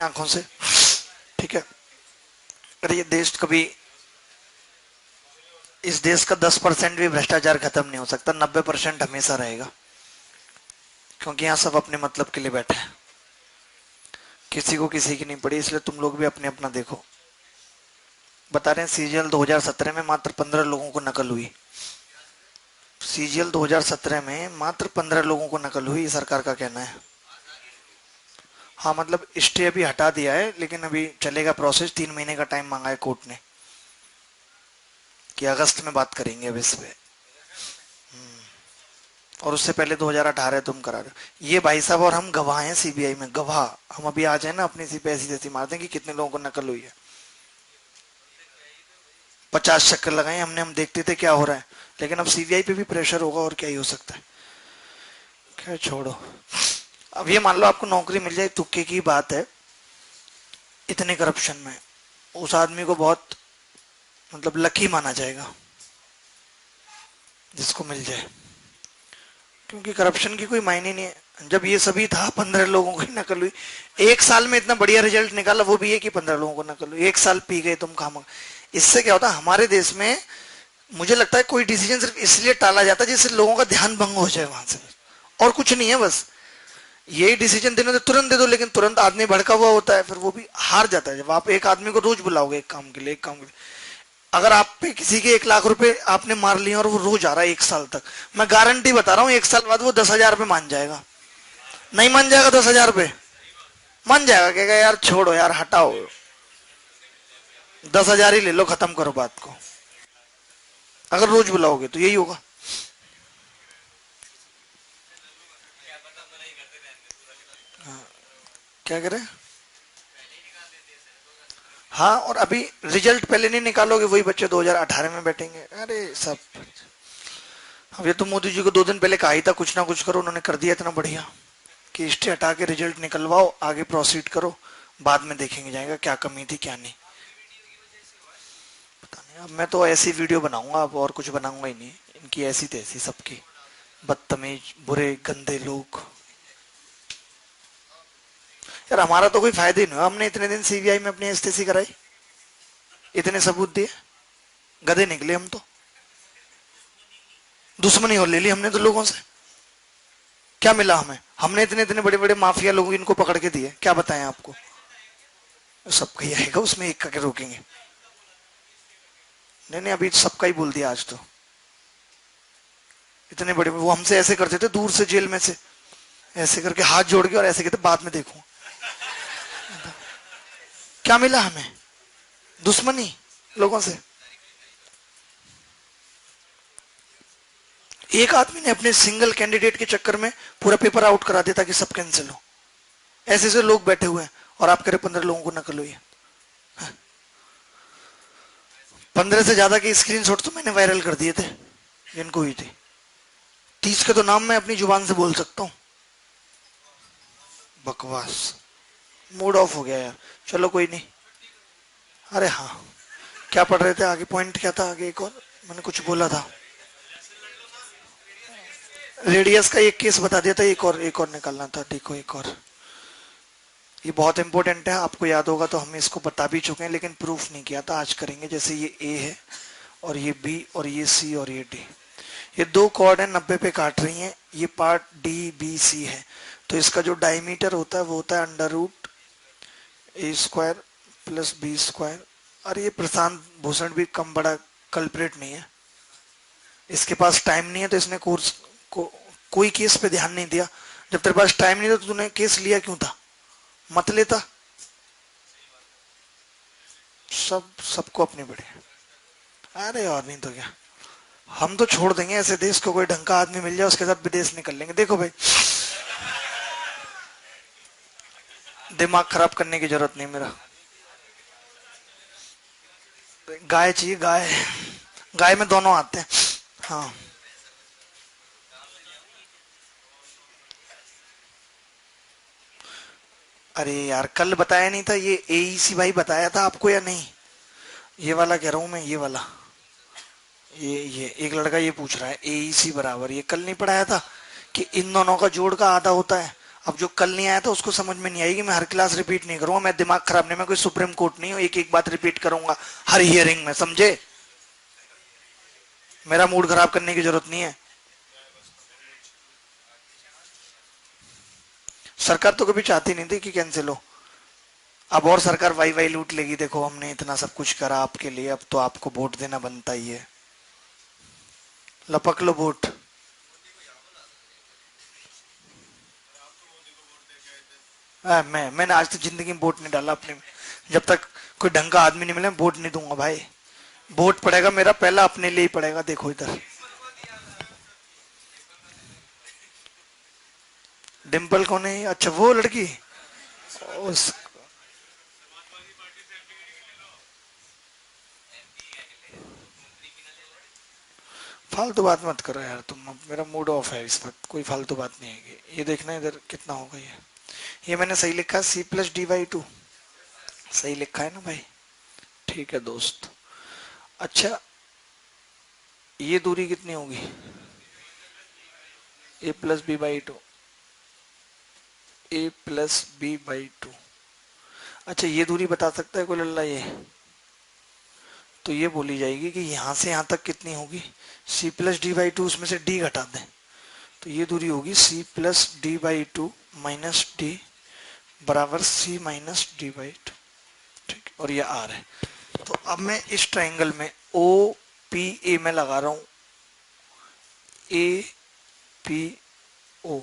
आंखों से, ठीक है। अरे ये देश कभी, इस देश का 10% भी भ्रष्टाचार खत्म नहीं हो सकता, 90% हमेशा रहेगा, क्योंकि यहाँ सब अपने मतलब के लिए बैठे हैं, किसी को किसी की नहीं पड़ी। इसलिए तुम लोग भी अपने अपना देखो। बता रहे हैं सीजीएल 2017 में मात्र 15 लोगों को नकल हुई। सीजीएल 2017 में मात्र 15 लोगों को नकल हुई, सरकार का कहना है। हाँ मतलब स्टे अभी हटा दिया है, लेकिन अभी चलेगा प्रोसेस। 3 महीने का टाइम मांगा है कोर्ट ने, कि अगस्त में बात करेंगे अब इस पे। और उससे पहले 2018 तुम करा रहे हो ये भाई साहब, और हम गवाह हैं सीबीआई में, गवाह। हम अभी आ जाए ना अपनी सी पे ऐसी जैसी मार दें कि कितने लोगों को नकल हुई है। 50 चक्कर लगाए हमने, हम देखते थे क्या हो रहा है। लेकिन अब सीबीआई पे भी प्रेशर होगा, और क्या ही हो सकता है। खैर छोड़ो। अब ये मान लो आपको नौकरी मिल जाए, तुक्के की बात है, इतने करप्शन में उस आदमी को बहुत मतलब लकी माना जाएगा जिसको मिल जाए, क्योंकि करप्शन की कोई मायने नहीं है। जब ये सभी था, 15 लोगों की नकल हुई, 1 साल में इतना बढ़िया रिजल्ट निकाला, वो भी है कि 15 लोगों को नकल हुई। 1 साल पी गए तुम खाम। इससे क्या होता है हमारे देश में, मुझे लगता है कोई डिसीजन सिर्फ इसलिए टाला जाता है जिससे लोगों का ध्यान भंग हो जाए वहां से, और कुछ नहीं है। बस यही डिसीजन देने तो तुरंत दे दो, लेकिन तुरंत आदमी भड़का हुआ होता है, फिर वो भी हार जाता है। जब आप एक आदमी को रोज बुलाओगे एक काम के लिए, एक काम के लिए, अगर आप पे किसी के 1 लाख रुपए आपने मार लिए और वो रोज आ रहा है 1 साल तक, मैं गारंटी बता रहा हूँ 1 साल बाद वो 10,000 पे मान जाएगा। नहीं मान जाएगा 10,000 पे? मान जाएगा, कहेगा यार छोड़ो यार, हटाओ, 10,000 ही ले लो, खत्म करो बात को। अगर रोज बुलाओगे तो यही होगा। क्या करे? हाँ, और अभी रिजल्ट पहले नहीं निकालोगे, वही बच्चे 2018 में बैठेंगे। अरे सब, अब ये तो मोदी जी को 2 दिन पहले कहा ही था कुछ ना कुछ करो, उन्होंने कर दिया इतना बढ़िया कि स्टे हटा के रिजल्ट निकलवाओ, आगे प्रोसीड करो, बाद में देखेंगे जाएगा क्या कमी थी क्या नहीं। पता नहीं, अब मैं तो ऐसी वीडियो बनाऊंगा, अब और कुछ बनाऊंगा ही नहीं। इनकी ऐसी तैसी सबकी, बदतमीज बुरे गंदे लोग। यार हमारा तो कोई फायदा ही नहीं हुआ, हमने इतने दिन सीबीआई में अपनी एसटीसी कराई, इतने सबूत दिए, गधे निकले हम तो। दुश्मनी और ले ली हमने तो लोगों से। क्या मिला हमें? हमने इतने इतने बड़े बड़े माफिया लोग इनको पकड़ के दिए, क्या बताएं आपको। सबका ही आएगा उसमें, एक का रोकेंगे? नहीं नहीं, अभी सबका ही बोल दिया आज तो। इतने बड़े वो हमसे ऐसे करते थे दूर से, जेल में से ऐसे करके हाथ जोड़ के, और ऐसे कहते बाद में देखूं। क्या मिला हमें? दुश्मनी लोगों से। एक आदमी ने अपने सिंगल कैंडिडेट के चक्कर में पूरा पेपर आउट करा दिया ताकि सब कैंसिल हो। ऐसे ऐसे लोग बैठे हुए हैं, और आप कह रहे 15 लोगों को नकल हुई है। 15 से ज्यादा के स्क्रीनशॉट तो मैंने वायरल कर दिए थे जिनको हुई थी। 30 के तो नाम मैं अपनी जुबान से बोल सकता हूँ। बकवास, मूड ऑफ हो गया यार। चलो कोई नहीं। अरे हाँ, क्या पढ़ रहे थे आगे? पॉइंट क्या था आगे? एक और मैंने कुछ बोला था। रेडियस का एक केस बता दिया था, एक और निकालना था। देखो एक और, ये बहुत इंपॉर्टेंट है, आपको याद होगा तो हम इसको बता भी चुके हैं, लेकिन प्रूफ नहीं किया था, आज करेंगे। जैसे ये ए है, और ये बी, और ये सी, और ये डी। ये 2 कॉर्ड है, 90 पे काट रही हैं। ये पार्ट डी बी सी है, तो इसका जो डायमीटर होता है वो होता है √a² + b²। और ये प्रशांत भूषण भी कम बड़ा कल्प्रेट नहीं है। इसके पास टाइम नहीं है, तो इसने कोर्स को कोई केस पे ध्यान नहीं दिया। जब तेरे पास टाइम नहीं था तो तूने केस लिया क्यों था? मत लेता। सबको अपनी बड़ी। अरे और नहीं तो क्या, हम तो छोड़ देंगे ऐसे देश को। कोई ढंग का आदमी मिल जाए, उसके साथ विदेश निकल लेंगे। देखो भाई, दिमाग खराब करने की जरूरत नहीं मेरा। गाय चाहिए, गाय। गाय में दोनों आते हैं। हाँ, अरे यार कल बताया नहीं था ये? एईसी भाई बताया था आपको या नहीं? ये वाला कह रहा हूं मैं, ये वाला। ये एक लड़का ये पूछ रहा है एईसी बराबर, ये कल नहीं पढ़ाया था कि इन दोनों का जोड़ का आधा होता है। अब जो कल नहीं आया था उसको समझ में नहीं आएगी, मैं हर क्लास रिपीट नहीं करूंगा, मैं दिमाग खराब नहीं, मैं कोई सुप्रीम कोर्ट नहीं हूँ एक एक बात रिपीट करूंगा हर हियरिंग में, समझे? मेरा मूड खराब करने की जरूरत नहीं है। सरकार तो कभी चाहती नहीं थी कि कैंसिल हो। अब और सरकार वाई वाई लूट लेगी, देखो हमने इतना सब कुछ करा आपके लिए, अब तो आपको वोट देना बनता ही है। लपक लो वोट। मैंने आज तक जिंदगी में वोट नहीं डाला अपने में। जब तक कोई ढंग का आदमी नहीं मिले वोट नहीं दूंगा भाई। वोट पड़ेगा मेरा पहला अपने लिए ही पड़ेगा, देखो इधर। डिम्पल कौन है? अच्छा वो लड़की। उस फालतू बात मत करो यार तुम, अब मेरा मूड ऑफ है इस वक्त, कोई फालतू बात नहीं है। ये देखना इधर कितना होगा ये मैंने सही लिखा, C+d/2। सही लिखा है ना भाई? ठीक है दोस्त। अच्छा, ये दूरी कितनी होगी? A+b/2। A+b/2। अच्छा, ये दूरी बता सकता है कोई लल्ला ये? तो ये बोली जाएगी कि यहां से यहां तक कितनी होगी? C+d/2, उसमें से d घटा दें, तो ये दूरी होगी C+d/2 माइनस डी बराबर C-d/2। ठीक, और ये r है। तो अब मैं इस ट्राइंगल में ओ पी ए में लगा रहा हूं, APO।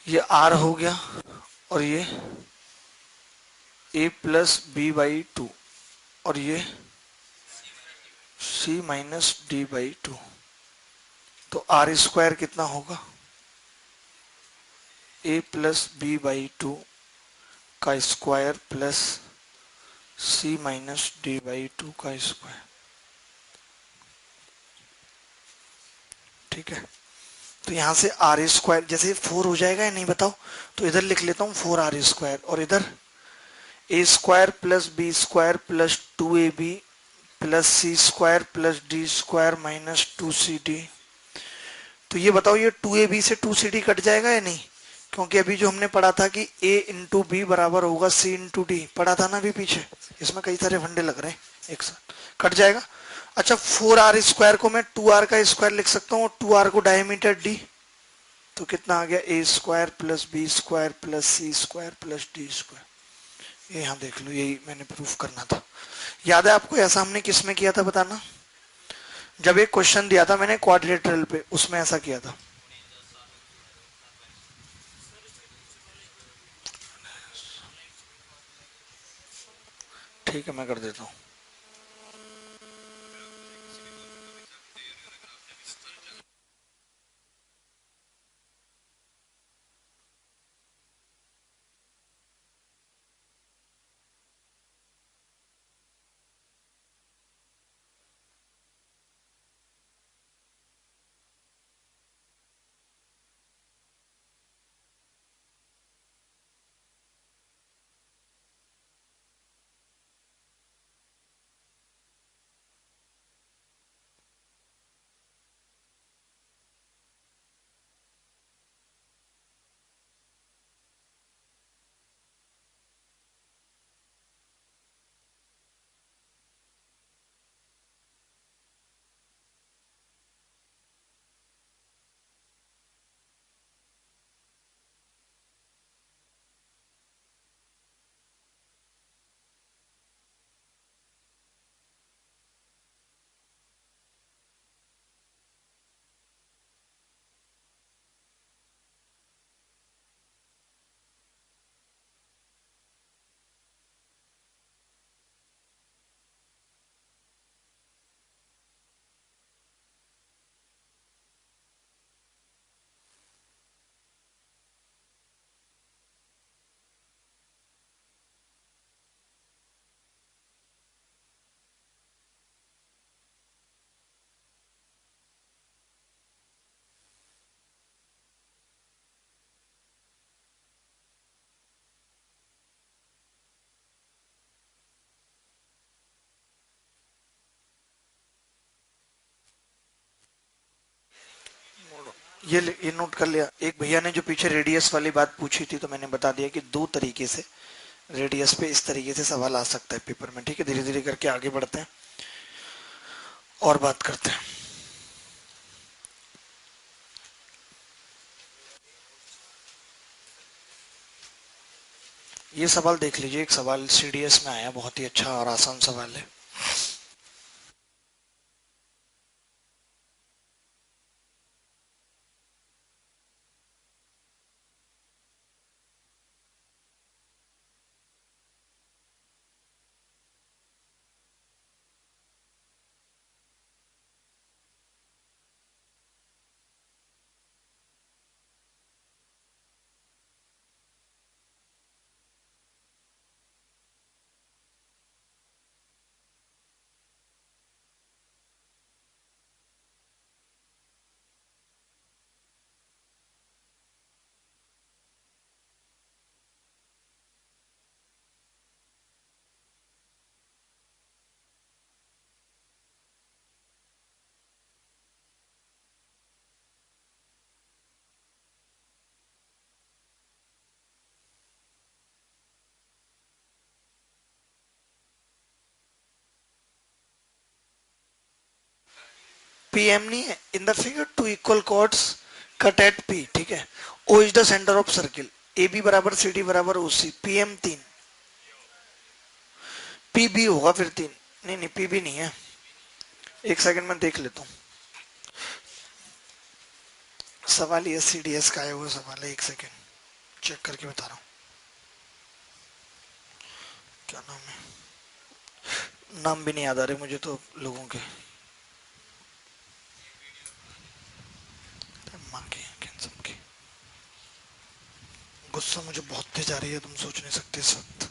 ये R हो गया, और ये A+b/2, और ये C-d/2। तो R² कितना होगा? A+b/2 का स्क्वायर प्लस C-d/2 का स्क्वायर। ठीक है, तो यहां से R², जैसे 4 हो जाएगा या नहीं बताओ? तो इधर लिख लेता हूं 4R², और इधर A² plus B² plus 2AB plus C² plus D² minus 2CD। तो ये बताओ, ये 2AB से 2CD कट जाएगा या नहीं? क्योंकि अभी जो हमने पढ़ा था कि A इंटू बी बराबर होगा C इंटू डी, पढ़ा था ना अभी पीछे। इसमें कई सारे फंडे लग रहे हैं एक साथ, कट जाएगा। अच्छा, 4R² को मैं 2R का स्क्वायर लिख सकता हूँ, और 2R को डायमीटर D। तो कितना आ गया? A² plus B² plus C² plus D²। ये यहाँ देख लो, यही मैंने प्रूफ करना था। याद है आपको ऐसा हमने किस में किया था बताना? जब एक क्वेश्चन दिया था मैंने क्वाड्रिलेटरल पे, उसमें ऐसा किया था। ठीक है, मैं कर देता हूँ। ये नोट कर लिया। एक भैया ने जो पीछे रेडियस वाली बात पूछी थी, तो मैंने बता दिया कि दो तरीके से रेडियस पे इस तरीके से सवाल आ सकता है पेपर में। ठीक है, धीरे धीरे करके आगे बढ़ते हैं और बात करते हैं। ये सवाल देख लीजिए, एक सवाल सीडीएस में आया, बहुत ही अच्छा और आसान सवाल है। पीएम नहीं है। In the figure two equal chords cut at P, ठीक है। O is the centre of circle, A B बराबर सी डी बराबर ओ सी, पीएम तीन, पी बी होगा फिर तीन। नहीं नहीं, पी बी नहीं है। एक सेकंड में देख लेता हूँ। सवाल ये सी डी एस का आया हुआ सवाल है, एक सेकंड चेक करके बता रहा हूँ। क्या नाम है, नाम भी नहीं याद आ रहे मुझे तो लोगों के। माँ की कैंसर की। गुस्सा मुझे बहुत तेज आ रही है, तुम सोच नहीं सकते इस वक्त।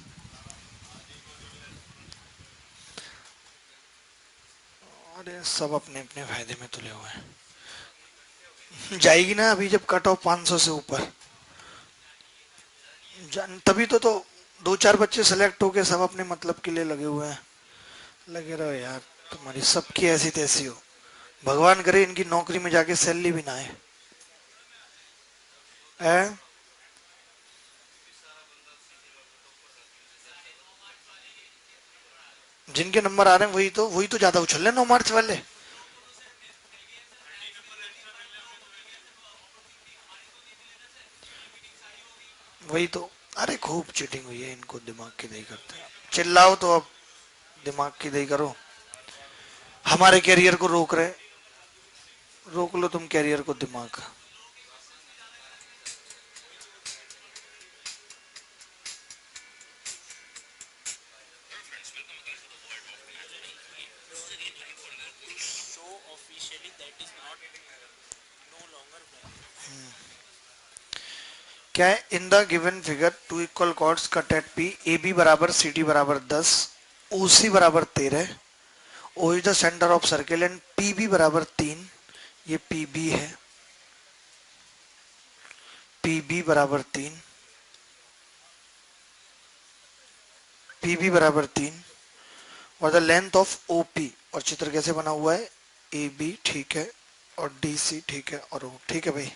अरे सब अपने अपने फायदे में तुले हुए हैं। जाएगी ना अभी, जब कट ऑफ 500 से ऊपर तभी तो दो चार बच्चे सेलेक्ट होके सब अपने मतलब के लिए लगे हुए हैं। लगे रहो यार, तुम्हारी सबकी ऐसी तैसी हो। भगवान करे इनकी नौकरी में जाके सैलरी भी ना आए। है? जिनके नंबर आ रहे हैं वही तो ज्यादा उछल रहे 9 मार्च वाले। वही तो। अरे खूब चीटिंग हुई है, इनको दिमाग की दही करते हैं। चिल्लाओ तो अब, दिमाग की दही करो। हमारे कैरियर को रोक रहे। रोक लो तुम कैरियर को, दिमाग। क्या है, in the given figure two equal chords cut at P, A B बराबर सी डी बराबर 10, ओ सी बराबर 13, O is the centre of circle and P B बराबर 3। ये पी बी है, पी बी बराबर 3, पी बी बराबर 3, और the length of O P, और चित्र कैसे बना हुआ है, ए बी ठीक है, और डी सी ठीक है, और ओ ठीक है भाई।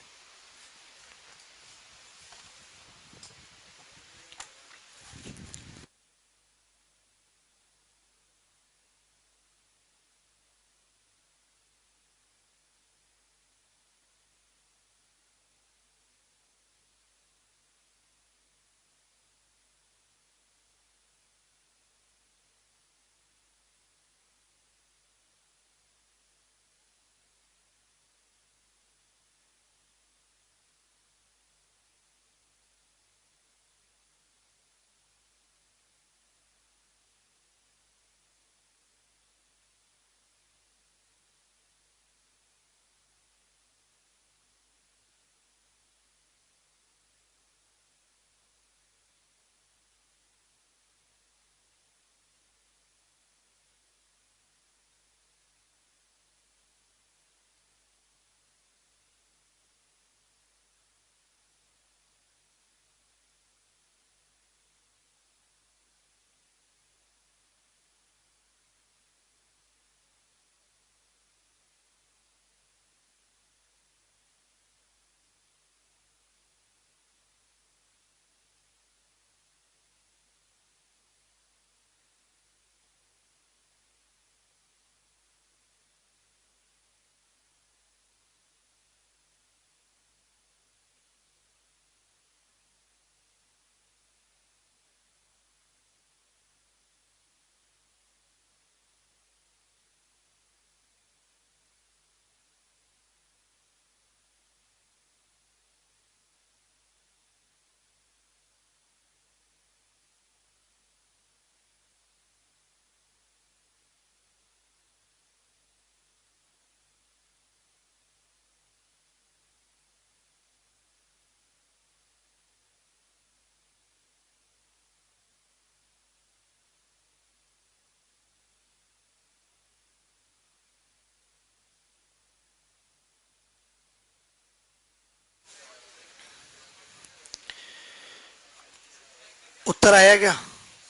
उत्तर आया क्या?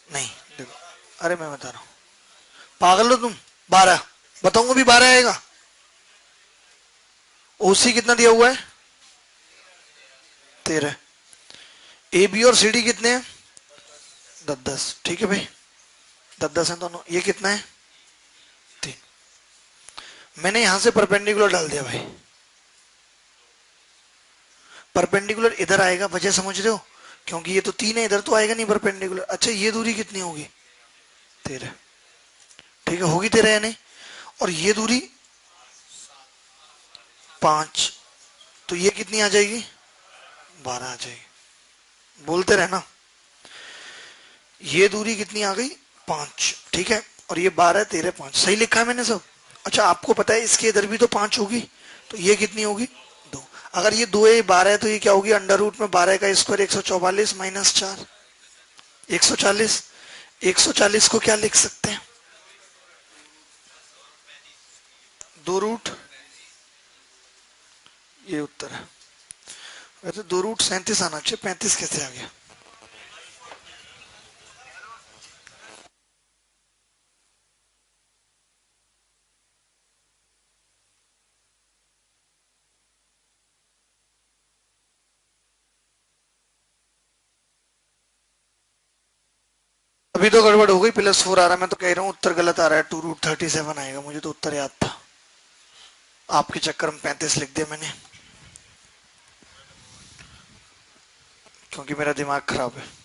नहीं। देखो, अरे मैं बता रहा हूं, पागल हो तुम। 12 बताऊंगा भी 12 आएगा। ओसी कितना दिया हुआ है? 13। ए बी और सी डी कितने हैं? 10 10। ठीक है भाई, 10 10 है दोनों। ये कितना है? 3। मैंने यहां से परपेंडिकुलर डाल दिया भाई। परपेंडिकुलर इधर आएगा, वजह समझ रहे हो? क्योंकि ये तो 3 है, इधर तो आएगा नहीं परपेंडिकुलर। अच्छा, ये दूरी कितनी होगी? 13। ठीक है, होगी 13 या नहीं? और ये दूरी 5, तो ये कितनी आ जाएगी? 12 आ जाएगी। बोलते रहना। ये दूरी कितनी आ गई? 5। ठीक है, और ये 12 13 5, सही लिखा है मैंने सब? अच्छा, आपको पता है इसके इधर भी तो 5 होगी, तो ये कितनी होगी? 2। अगर ये 2 है 12 है, तो ये क्या होगी? अंडर रूट में 12 का स्क्वायर 144 माइनस 4, 140। 140 को क्या लिख सकते हैं? 2 रूट। ये उत्तर है। वैसे 2 रूट 37 आना चाहिए, 35 कैसे आ गया? अभी तो गड़बड़ हो गई, +4 आ रहा है। मैं तो कह रहा हूँ उत्तर गलत आ रहा है, 2 रूट 37 आएगा। मुझे तो उत्तर याद था, आपके चक्कर में 35 लिख दिया मैंने, क्योंकि मेरा दिमाग खराब है।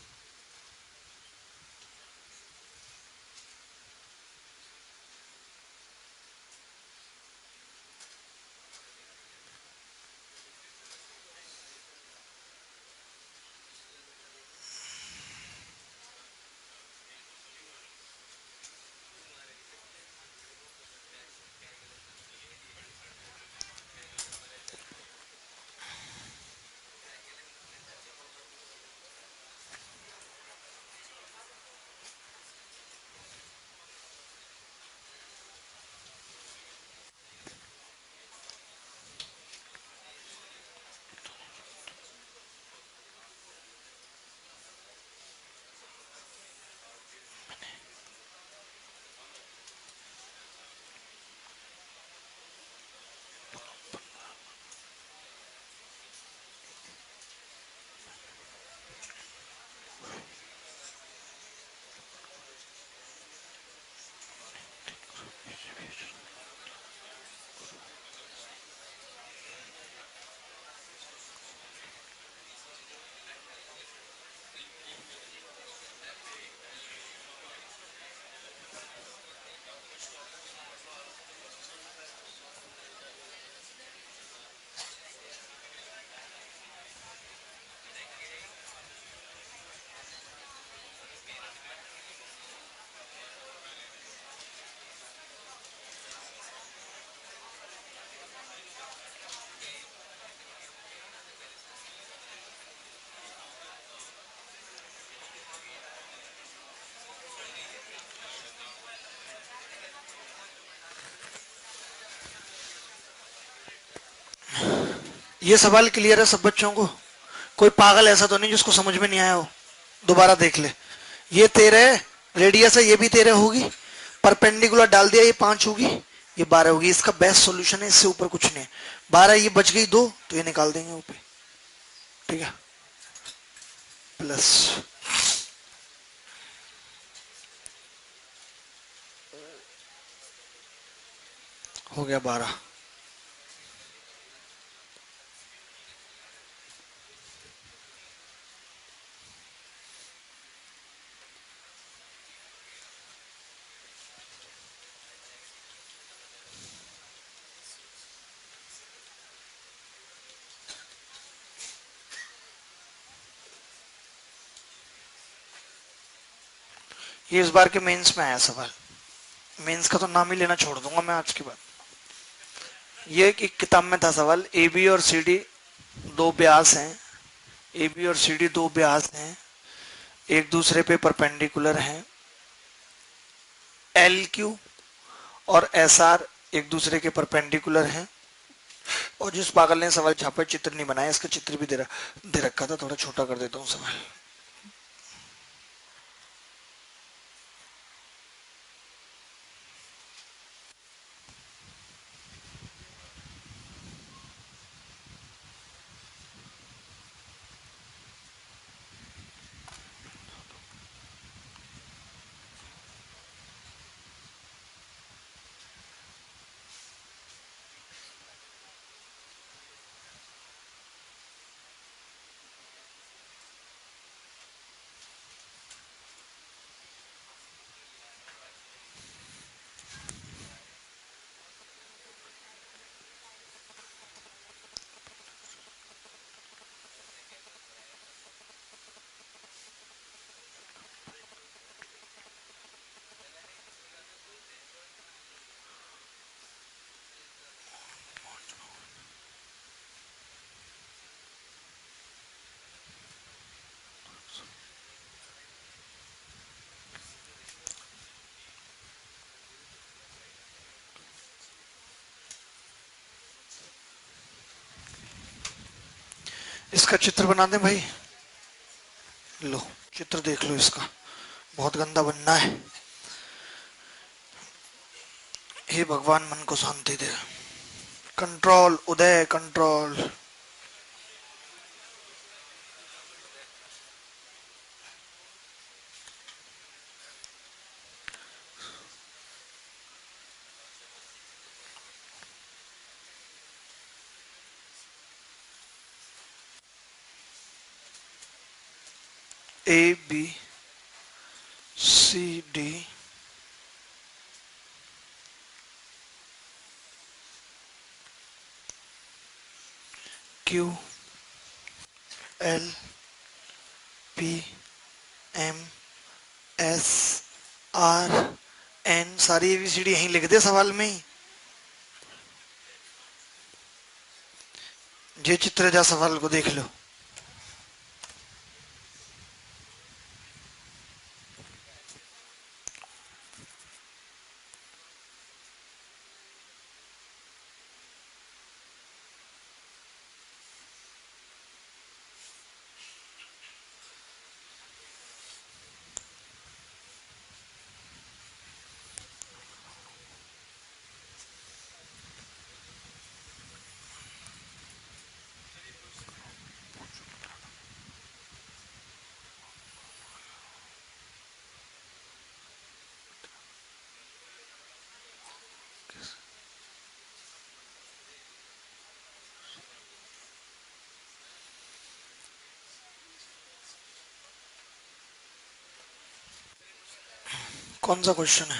ये सवाल क्लियर है सब बच्चों को? कोई पागल ऐसा तो नहीं जिसको समझ में नहीं आया हो? दोबारा देख ले। ये 13 है, रेडियस है, ये भी 13 होगी। परपेंडिकुलर डाल दिया, ये 5 होगी, ये 12 होगी। इसका बेस्ट सॉल्यूशन है, इससे ऊपर कुछ नहीं है। 12, ये बच गई 2, तो ये निकाल देंगे ऊपर। ठीक है, प्लस हो गया 12। ये इस बार के मेंस में आया सवाल। मेंस का तो नाम ही लेना छोड़ दूंगा मैं आज के बाद। ये एक किताब में था सवाल, ए बी और सी डी दो व्यास हैं। ए बी और सी डी दो व्यास हैं, एक दूसरे पे परपेंडिकुलर हैं। एल क्यू और एस आर एक दूसरे के परपेंडिकुलर हैं। और जिस पागल ने सवाल छापा, चित्र नहीं बनाया, इसका चित्र भी दे रखा था। थोड़ा छोटा कर देता हूँ सवाल। इसका चित्र बना दें भाई। लो, चित्र देख लो इसका, बहुत गंदा बनना है। हे भगवान, मन को शांति दे। कंट्रोल उदय, कंट्रोल। ABCD QLPMSRN, सारी ABCD यहीं लिख दे सवाल में ही। ये चित्र जा सवाल को देख लो। कौन सा क्वेश्चन है?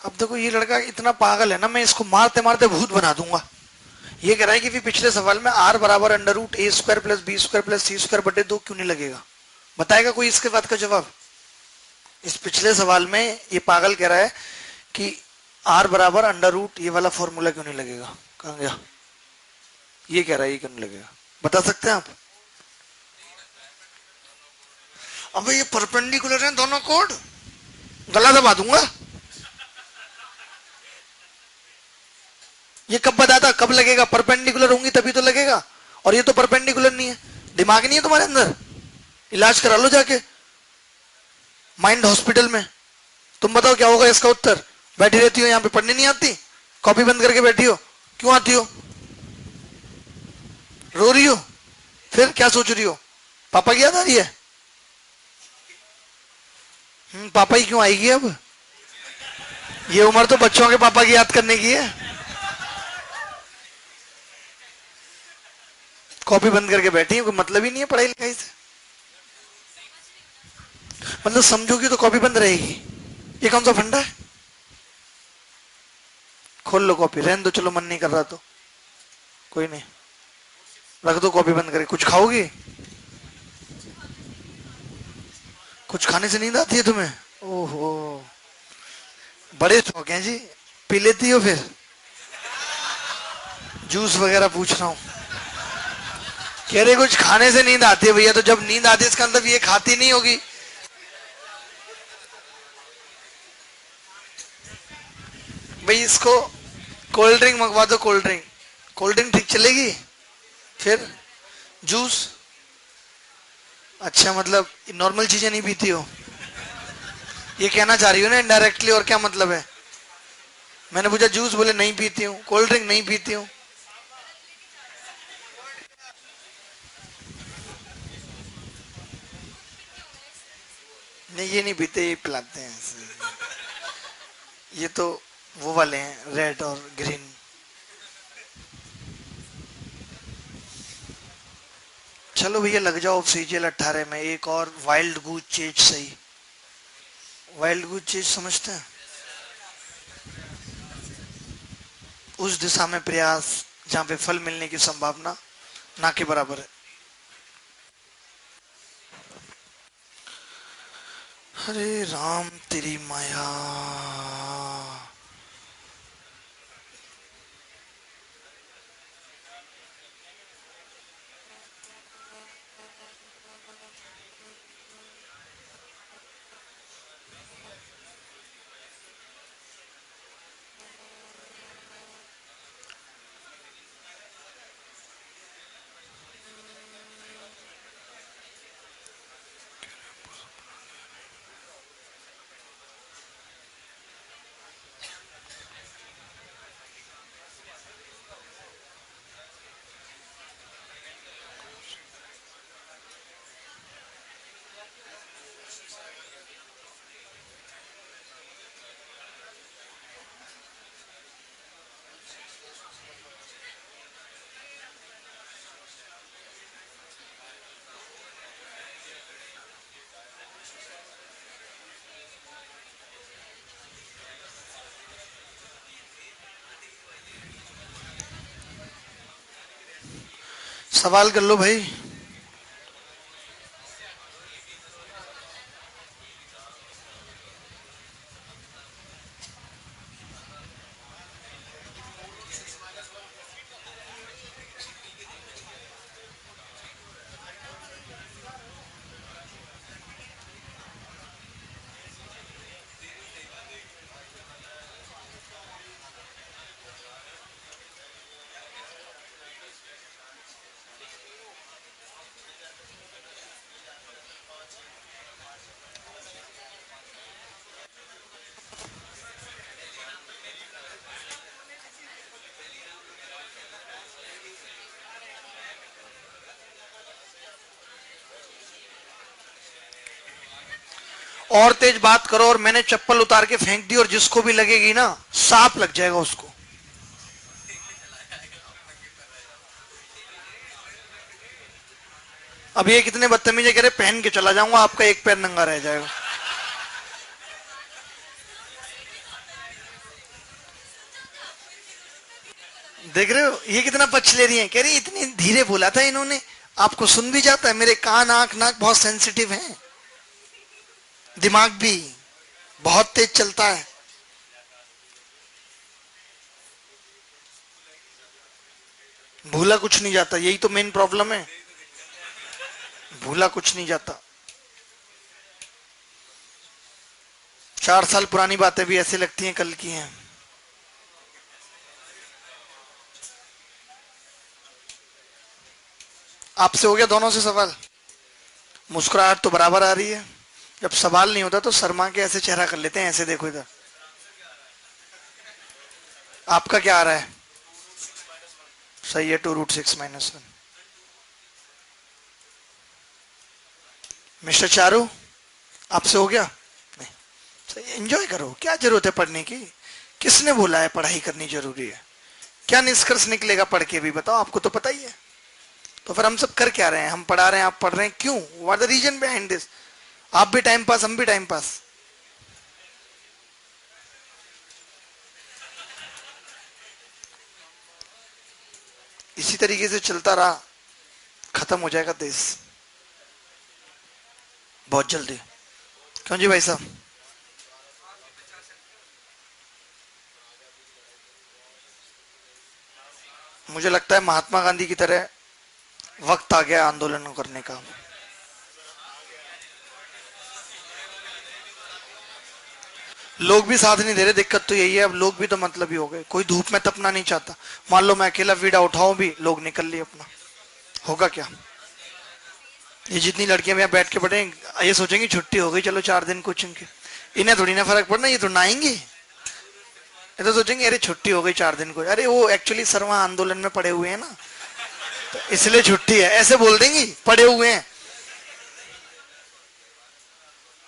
अब देखो, ये लड़का इतना पागल है ना, मैं इसको मारते मारते भूत बना दूंगा। ये कह रहा है कि भी पिछले सवाल में आर बराबर under root A square plus B square plus C square बटे 2 क्यों नहीं लगेगा? बताएगा कोई इसके बाद का जवाब? इस पिछले सवाल में ये पागल कह रहा है कि आर बराबर अंडर रूट ये वाला फॉर्मूला क्यों नहीं लगेगा। कहां गया? ये कह रहा है ये क्यों नहीं लगेगा, बता सकते हैं आप? अबे ये परपेंडिकुलर हैं दोनों कोड, गला दबा दूंगा। ये कब बताता, कब लगेगा? परपेंडिकुलर होंगी तभी तो लगेगा, और ये तो परपेंडिकुलर नहीं है। दिमाग नहीं है तुम्हारे अंदर? इलाज करा लो जाके माइंड हॉस्पिटल में। तुम बताओ क्या होगा इसका उत्तर? बैठी रहती हो यहाँ पे, पढ़ने नहीं आती? कॉपी बंद करके बैठी हो, क्यों आती हो? रो रही हो? फिर क्या सोच रही हो? पापा की याद आ रही है? पापा ही क्यों आएगी अब? ये उम्र तो बच्चों के पापा की याद करने की है। कॉपी बंद करके बैठी है, कोई मतलब ही नहीं है पढ़ाई लिखाई से। मतलब समझोगी तो कॉपी बंद रहेगी? ये कौन सा फंडा है? खोल लो कॉपी, रहने दो, चलो मन नहीं कर रहा तो कोई नहीं, रख दो कॉपी बंद करके। कुछ खाओगी? कुछ खाने से नींद आती है तुम्हें? ओहो, बड़े शौक हैं जी। पी लेती हो फिर? जूस वगैरह पूछ रहा हूँ। कह रहे कुछ खाने से नींद आती है भैया, तो जब नींद आती है इसका मतलब ये खाती नहीं होगी। भाई इसको कोल्ड ड्रिंक मंगवा दो, कोल्ड ड्रिंक। कोल्ड ड्रिंक ठीक चलेगी? फिर जूस? अच्छा, मतलब नॉर्मल चीजें नहीं पीती हो, ये कहना चाह रही हो ना इनडायरेक्टली, और क्या मतलब है? मैंने पूछा जूस, बोले नहीं पीती हूँ, कोल्ड ड्रिंक नहीं पीती हूँ। नहीं ये नहीं पीते, ये पिलाते हैं ऐसे। ये तो वो वाले हैं, रेड और ग्रीन। चलो भैया लग जाओ सीजीएल 18 में। एक और वाइल्ड गूज चेज सही। वाइल्ड गूज चेज समझते हैं? उस दिशा में प्रयास जहां पे फल मिलने की संभावना ना के बराबर है। हरे राम तेरी माया। सवाल कर लो भाई। और तेज बात करो, और मैंने चप्पल उतार के फेंक दी और जिसको भी लगेगी ना सांप लग जाएगा उसको। अब ये कितने बदतमीज है, कह रहे पहन के चला जाऊंगा, आपका एक पैर नंगा रह जाएगा। देख रहे हो ये कितना पक्ष ले रही है, कह रही इतनी धीरे बोला था इन्होंने, आपको सुन भी जाता है, मेरे कान आंख नाक बहुत सेंसिटिव हैं, दिमाग भी बहुत तेज चलता है। भूला कुछ नहीं जाता, यही तो मेन प्रॉब्लम है, भूला कुछ नहीं जाता। 4 साल पुरानी बातें भी ऐसे लगती हैं कल की हैं। आपसे हो गया दोनों से सवाल? मुस्कुराहट तो बराबर आ रही है। जब सवाल नहीं होता तो शर्मा के ऐसे चेहरा कर लेते हैं, ऐसे देखो इधर। आपका क्या आ रहा है? सही है, 2√6 - 1। मिस्टर चारू, आपसे हो गया? नहीं, सही, एंजॉय करो, क्या जरूरत है पढ़ने की? किसने बोला है पढ़ाई करनी जरूरी है? क्या निष्कर्ष निकलेगा पढ़ के भी बताओ, आपको तो पता ही है। तो फिर हम सब कर क्या रहे हैं? हम पढ़ा रहे हैं, आप पढ़ रहे हैं, क्यों? What the reason behind this? आप भी टाइम पास, हम भी टाइम पास। इसी तरीके से चलता रहा, खत्म हो जाएगा देश बहुत जल्दी। क्यों जी भाई साहब? मुझे लगता है महात्मा गांधी की तरह वक्त आ गया आंदोलन करने का। लोग भी साथ नहीं दे रहे, दिक्कत तो यही है। अब लोग भी तो मतलब ही हो गए, कोई धूप में तपना नहीं चाहता। मान लो मैं अकेला वीडा उठाऊं भी, लोग निकल लिए अपना, होगा क्या? ये जितनी लड़कियां यहाँ बैठ के पढ़े, ये सोचेंगी छुट्टी हो गई, चलो 4 दिन कोचिंग के। इन्हें थोड़ी ना फर्क पड़ना, ये तो नहाएंगे। ये तो सोचेंगे अरे छुट्टी हो गई 4 दिन को, अरे वो एक्चुअली सर्वा आंदोलन में पड़े हुए हैं ना, तो इसलिए छुट्टी है, ऐसे बोल देंगी, पड़े हुए हैं।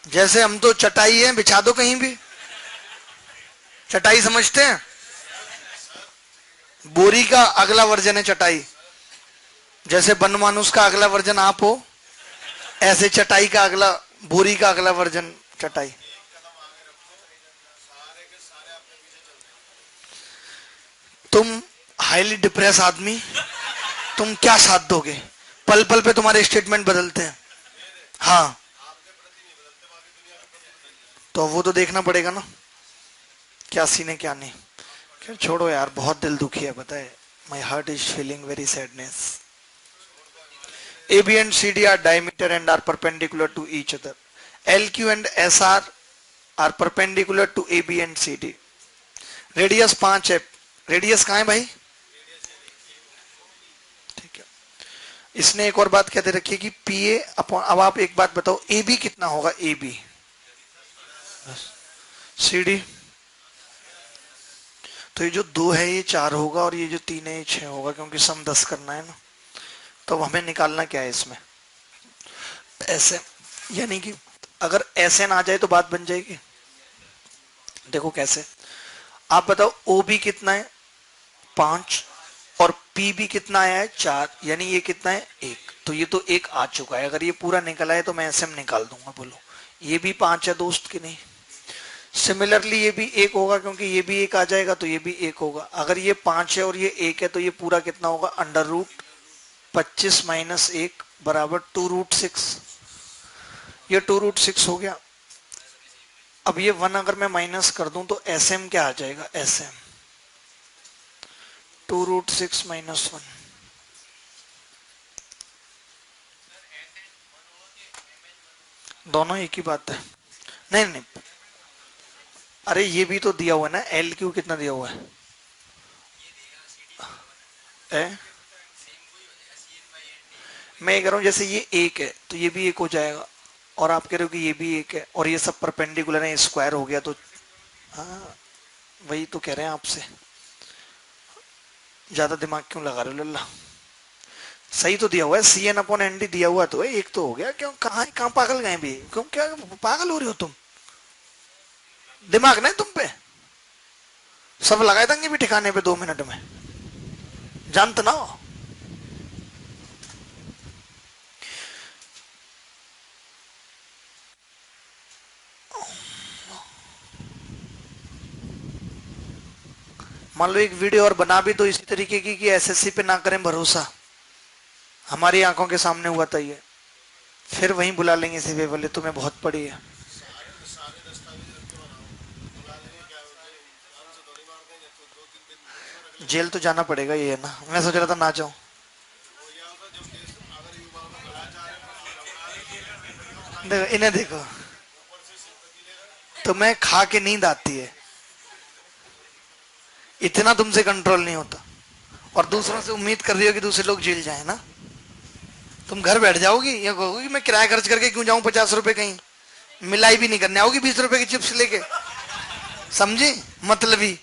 जैसे हम तो चटाई है, बिछा दो कहीं भी। चटाई समझते हैं? बोरी का अगला वर्जन है चटाई। जैसे बनमानुस का अगला वर्जन आप हो, ऐसे चटाई का अगला, बोरी का अगला वर्जन चटाई। तुम हाईली डिप्रेस आदमी, तुम क्या साथ दोगे? पल पल पे तुम्हारे स्टेटमेंट बदलते हैं। हाँ, तो वो तो देखना पड़ेगा ना, क्या सीन है क्या नहीं। खैर छोड़ो यार, बहुत दिल दुखी है बताए। My heart is feeling very sadness. AB and CD are diameter and are perpendicular to each other. LQ and SR are perpendicular to AB and CD. Radius 5 है। रेडियस कहाँ है भाई? ठीक है। इसने एक और बात कहते रखी है कि PA अपॉन, अब आप एक बात बताओ, AB कितना होगा? AB CD, तो ये जो 2 है ये 4 होगा, और ये जो 3 है ये 6 होगा, क्योंकि सम 10 करना है ना। तो हमें निकालना क्या है इसमें? ऐसे, यानी कि अगर ऐसे ना आ जाए तो बात बन जाएगी। देखो कैसे, आप बताओ OB कितना है? 5, और PB कितना आया है? 4, यानी ये कितना है? 1। तो ये तो 1 आ चुका है। अगर ये पूरा निकला है तो मैं SM निकाल दूंगा। बोलो ये भी 5 है दोस्त की नहीं? सिमिलरली ये भी 1 होगा, क्योंकि ये भी 1 आ जाएगा तो ये भी 1 होगा। अगर ये 5 है और ये 1 है तो ये पूरा कितना होगा? अंडर रूट 25 माइनस 1 बराबर 2√6। ये 2√6 हो गया। अब ये 1 अगर मैं माइनस कर दूं तो एस एम क्या आ जाएगा, एस एम 2√6 माइनस 1। दोनों एक ही बात है। नहीं नहीं, अरे ये भी तो दिया हुआ है ना, एल क्यू कितना दिया हुआ है? मैं ये कह रहा हूँ जैसे ये एक है तो ये भी एक हो जाएगा, और आप कह रहे हो कि ये भी एक है, और ये सब परपेंडिकुलर है, स्क्वायर हो गया तो हाँ, वही तो कह रहे हैं आपसे। ज्यादा दिमाग क्यों लगा रहे हो लल्ला? सही तो दिया हुआ है, C N upon N D दिया हुआ तो है, एक तो हो गया। क्यों, कहाँ पागल गए भी, क्यों क्या पागल हो रहे हो तुम? दिमाग नहीं तुम पे? सब लगाए देंगे भी ठिकाने पे 2 मिनट में, जानते ना हो। मान लो एक वीडियो और बना भी दो इसी तरीके की कि एसएससी पे ना करें भरोसा। हमारी आंखों के सामने हुआ था ये, फिर वहीं बुला लेंगे सिवे वाले, तुम्हें बहुत पड़ी है। जेल तो जाना पड़ेगा, ये है ना। मैं सोच रहा था ना जाऊं। देखो इन्हें देखो, तुम्हें खा के नींद आती है, इतना तुमसे कंट्रोल नहीं होता, और दूसरों से उम्मीद कर रही हो कि दूसरे लोग जेल जाए ना। तुम घर बैठ जाओगी या कहोगी कि मैं किराया खर्च करके क्यों जाऊं 50 रुपए कहीं, मिलाई भी नहीं करने आओगी 20 रुपए की चिप्स लेके। समझी मतलबी?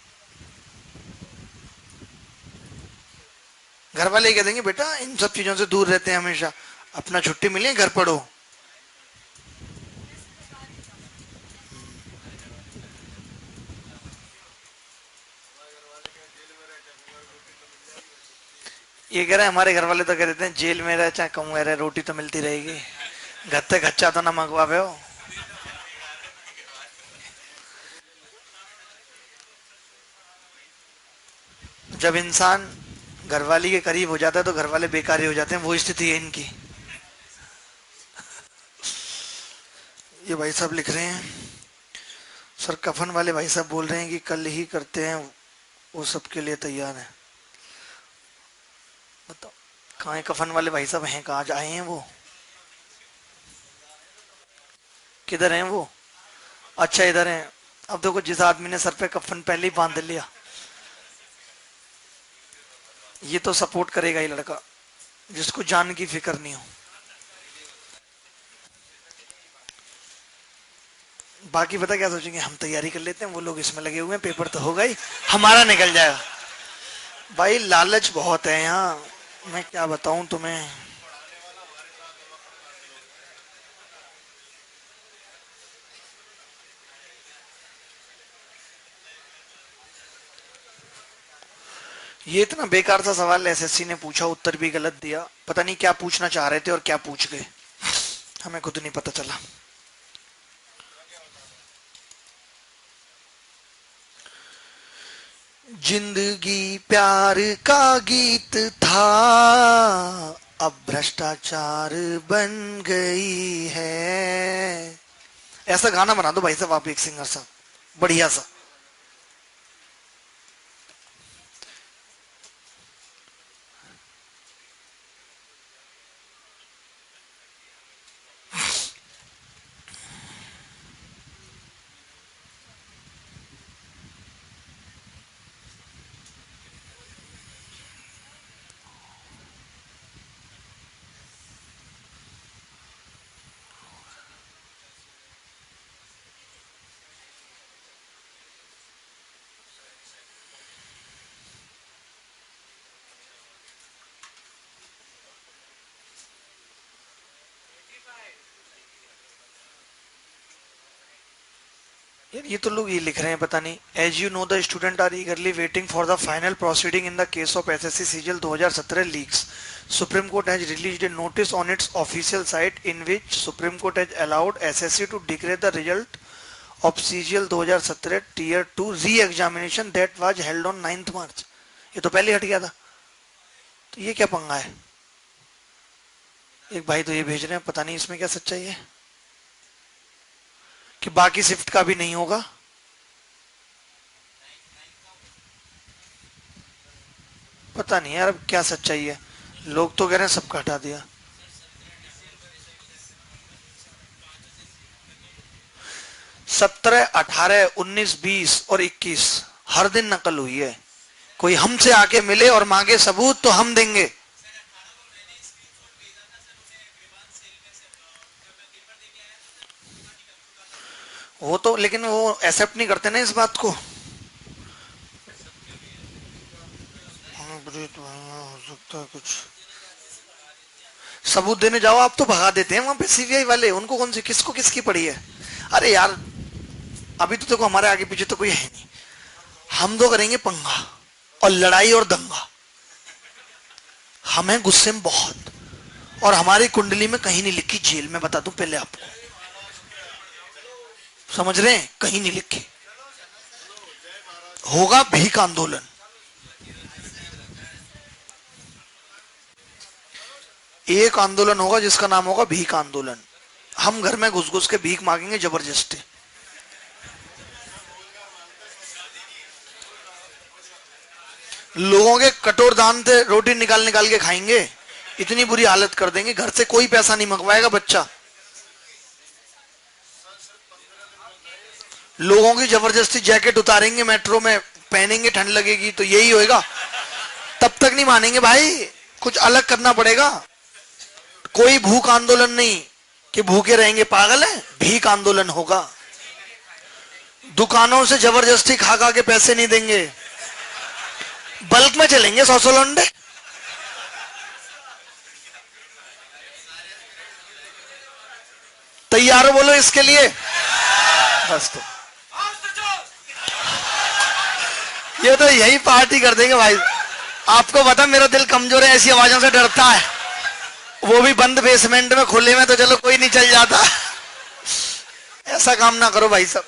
घर वाले कह देंगे बेटा इन सब चीजों से दूर रहते हैं हमेशा, अपना छुट्टी मिले घर पढ़ो। ये कह रहे हैं हमारे घर वाले तो कह देते हैं जेल में रहे चाहे कहूँ रहे, रोटी तो मिलती रहेगी, घर तक खच्चा तो ना मंगवावे हो। जब इंसान घरवाली के करीब हो जाता है तो घर वाले बेकार ही हो जाते हैं, वो स्थिति है इनकी। ये भाई साहब लिख रहे हैं, सर कफन वाले भाई साहब बोल रहे हैं कि कल ही करते हैं, वो सबके लिए तैयार है। बताओ कहाँ है कफन वाले भाई साहब, हैं कहाँ, आज आए हैं वो? किधर हैं वो? अच्छा इधर हैं। अब देखो जिस आदमी ने सर पे कफन पहले ही बांध लिया, ये तो सपोर्ट करेगा ही लड़का जिसको जान की फिक्र नहीं हो। बाकी पता क्या सोचेंगे, हम तैयारी कर लेते हैं, वो लोग इसमें लगे हुए हैं, पेपर तो होगा ही, हमारा निकल जाएगा। भाई लालच बहुत है यहाँ, मैं क्या बताऊं तुम्हें। ये इतना बेकार सा सवाल एसएससी ने पूछा, उत्तर भी गलत दिया, पता नहीं क्या पूछना चाह रहे थे और क्या पूछ गए, हमें खुद नहीं पता चला। जिंदगी प्यार का गीत था, अब भ्रष्टाचार बन गई है। ऐसा गाना बना दो भाई साहब, आप एक सिंगर साहब बढ़िया सा। यार ये तो लोग ये लिख रहे हैं पता नहीं, as you know the student are eagerly waiting for the final proceeding in the case of SSC CGL 2017 leaks. Supreme Court has released a notice on its official site in which Supreme Court has allowed SSC to declare the result of CGL 2017 tier 2 reexamination that was held on 9th March. ये तो पहले हट गया था, तो ये क्या पंगा है? एक भाई तो ये भेज रहे हैं, पता नहीं इसमें क्या सच्चाई है कि बाकी शिफ्ट का भी नहीं होगा। पता नहीं यार अब क्या सच्चाई है। लोग तो कह रहे हैं सबका हटा दिया। 17, 18, 19, 20 और 21 हर दिन नकल हुई है। कोई हमसे आके मिले और मांगे सबूत तो हम देंगे। वो तो लेकिन वो एक्सेप्ट नहीं करते ना इस बात को। हो सकता है कुछ सबूत देने जाओ आप तो भगा देते हैं वहां पे सीबीआई वाले। उनको कौन सी किसको किसकी पड़ी है। अरे यार अभी तो देखो हमारे आगे पीछे तो कोई है नहीं। हम तो करेंगे पंगा और लड़ाई और दंगा। हमें गुस्से में बहुत, और हमारी कुंडली में कहीं नहीं लिखी जेल में, बता दूं पहले आपको। समझ रहे हैं, कहीं नहीं लिखी। होगा भीख आंदोलन। एक आंदोलन होगा जिसका नाम होगा भीख आंदोलन। हम घर में घुस घुस के भीख मांगेंगे जबरदस्ती। लोगों के कटोर दान से रोटी निकाल निकाल के खाएंगे। इतनी बुरी हालत कर देंगे, घर से कोई पैसा नहीं मंगवाएगा बच्चा। लोगों की जबरदस्ती जैकेट उतारेंगे, मेट्रो में पहनेंगे, ठंड लगेगी तो यही होएगा। तब तक नहीं मानेंगे भाई, कुछ अलग करना पड़ेगा। कोई भूख आंदोलन नहीं कि भूखे रहेंगे, पागल है। भीख आंदोलन होगा। दुकानों से जबरदस्ती खा खा के पैसे नहीं देंगे। बल्क में चलेंगे 100 लौंडे। तैयार हो बोलो इसके लिए। बस तो ये तो यही पार्टी कर देंगे भाई। आपको पता मेरा दिल कमजोर है, ऐसी आवाजों से डरता है। वो भी बंद बेसमेंट में, खुले में तो चलो कोई नहीं चल जाता। ऐसा काम ना करो भाई साहब।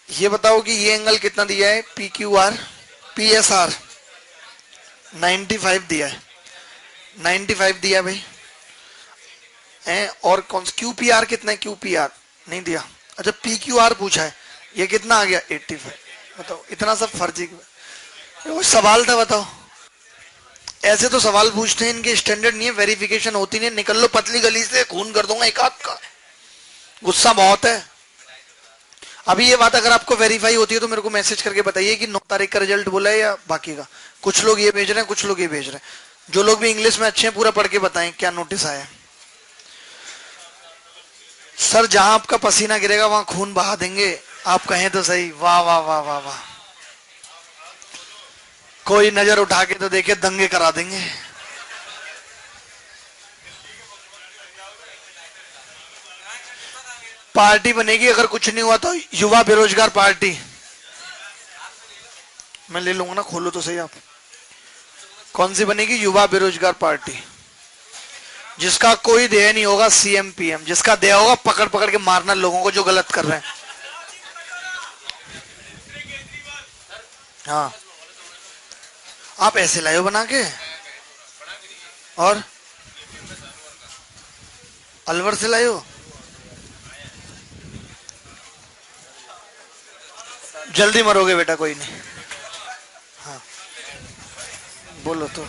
ये बताओ कि ये एंगल कितना दिया है। P Q R P S R 95 दिया है। 95 दिया है भाई और कौन सा क्यू पी आर कितना है। क्यू पी आर नहीं दिया। अच्छा पी क्यू आर पूछा है, ये कितना आ गया 85। बताओ इतना सब फर्जी वो सवाल था। बताओ ऐसे तो सवाल पूछते हैं, इनके स्टैंडर्ड नहीं है, वेरिफिकेशन होती नहीं। निकल लो पतली गली से, खून कर दूंगा एक आध का। गुस्सा बहुत है। अभी ये बात अगर आपको वेरीफाई होती है तो मेरे को मैसेज करके बताइए कि 9 तारीख का रिजल्ट बोला है या बाकी का। कुछ लोग ये भेज रहे हैं, कुछ लोग ये भेज रहे हैं। जो लोग भी इंग्लिश में अच्छे हैं पूरा पढ़ के बताएं क्या नोटिस आया। सर जहां आपका पसीना गिरेगा वहां खून बहा देंगे। आप कहें तो सही। वाह वाह वाह वाह वाह। कोई नजर उठा के तो देखे, दंगे करा देंगे। पार्टी बनेगी अगर कुछ नहीं हुआ तो युवा बेरोजगार पार्टी। मैं ले लूंगा ना, खोलो तो सही आप। कौन सी बनेगी। युवा बेरोजगार पार्टी। जिसका कोई देह नहीं होगा सीएम पीएम, जिसका देह होगा पकड़ पकड़ के मारना लोगों को जो गलत कर रहे हैं। हाँ आप ऐसे लाओ बना के। और अलवर से लाओ। जल्दी मरोगे बेटा, कोई नहीं। हाँ बोलो तो।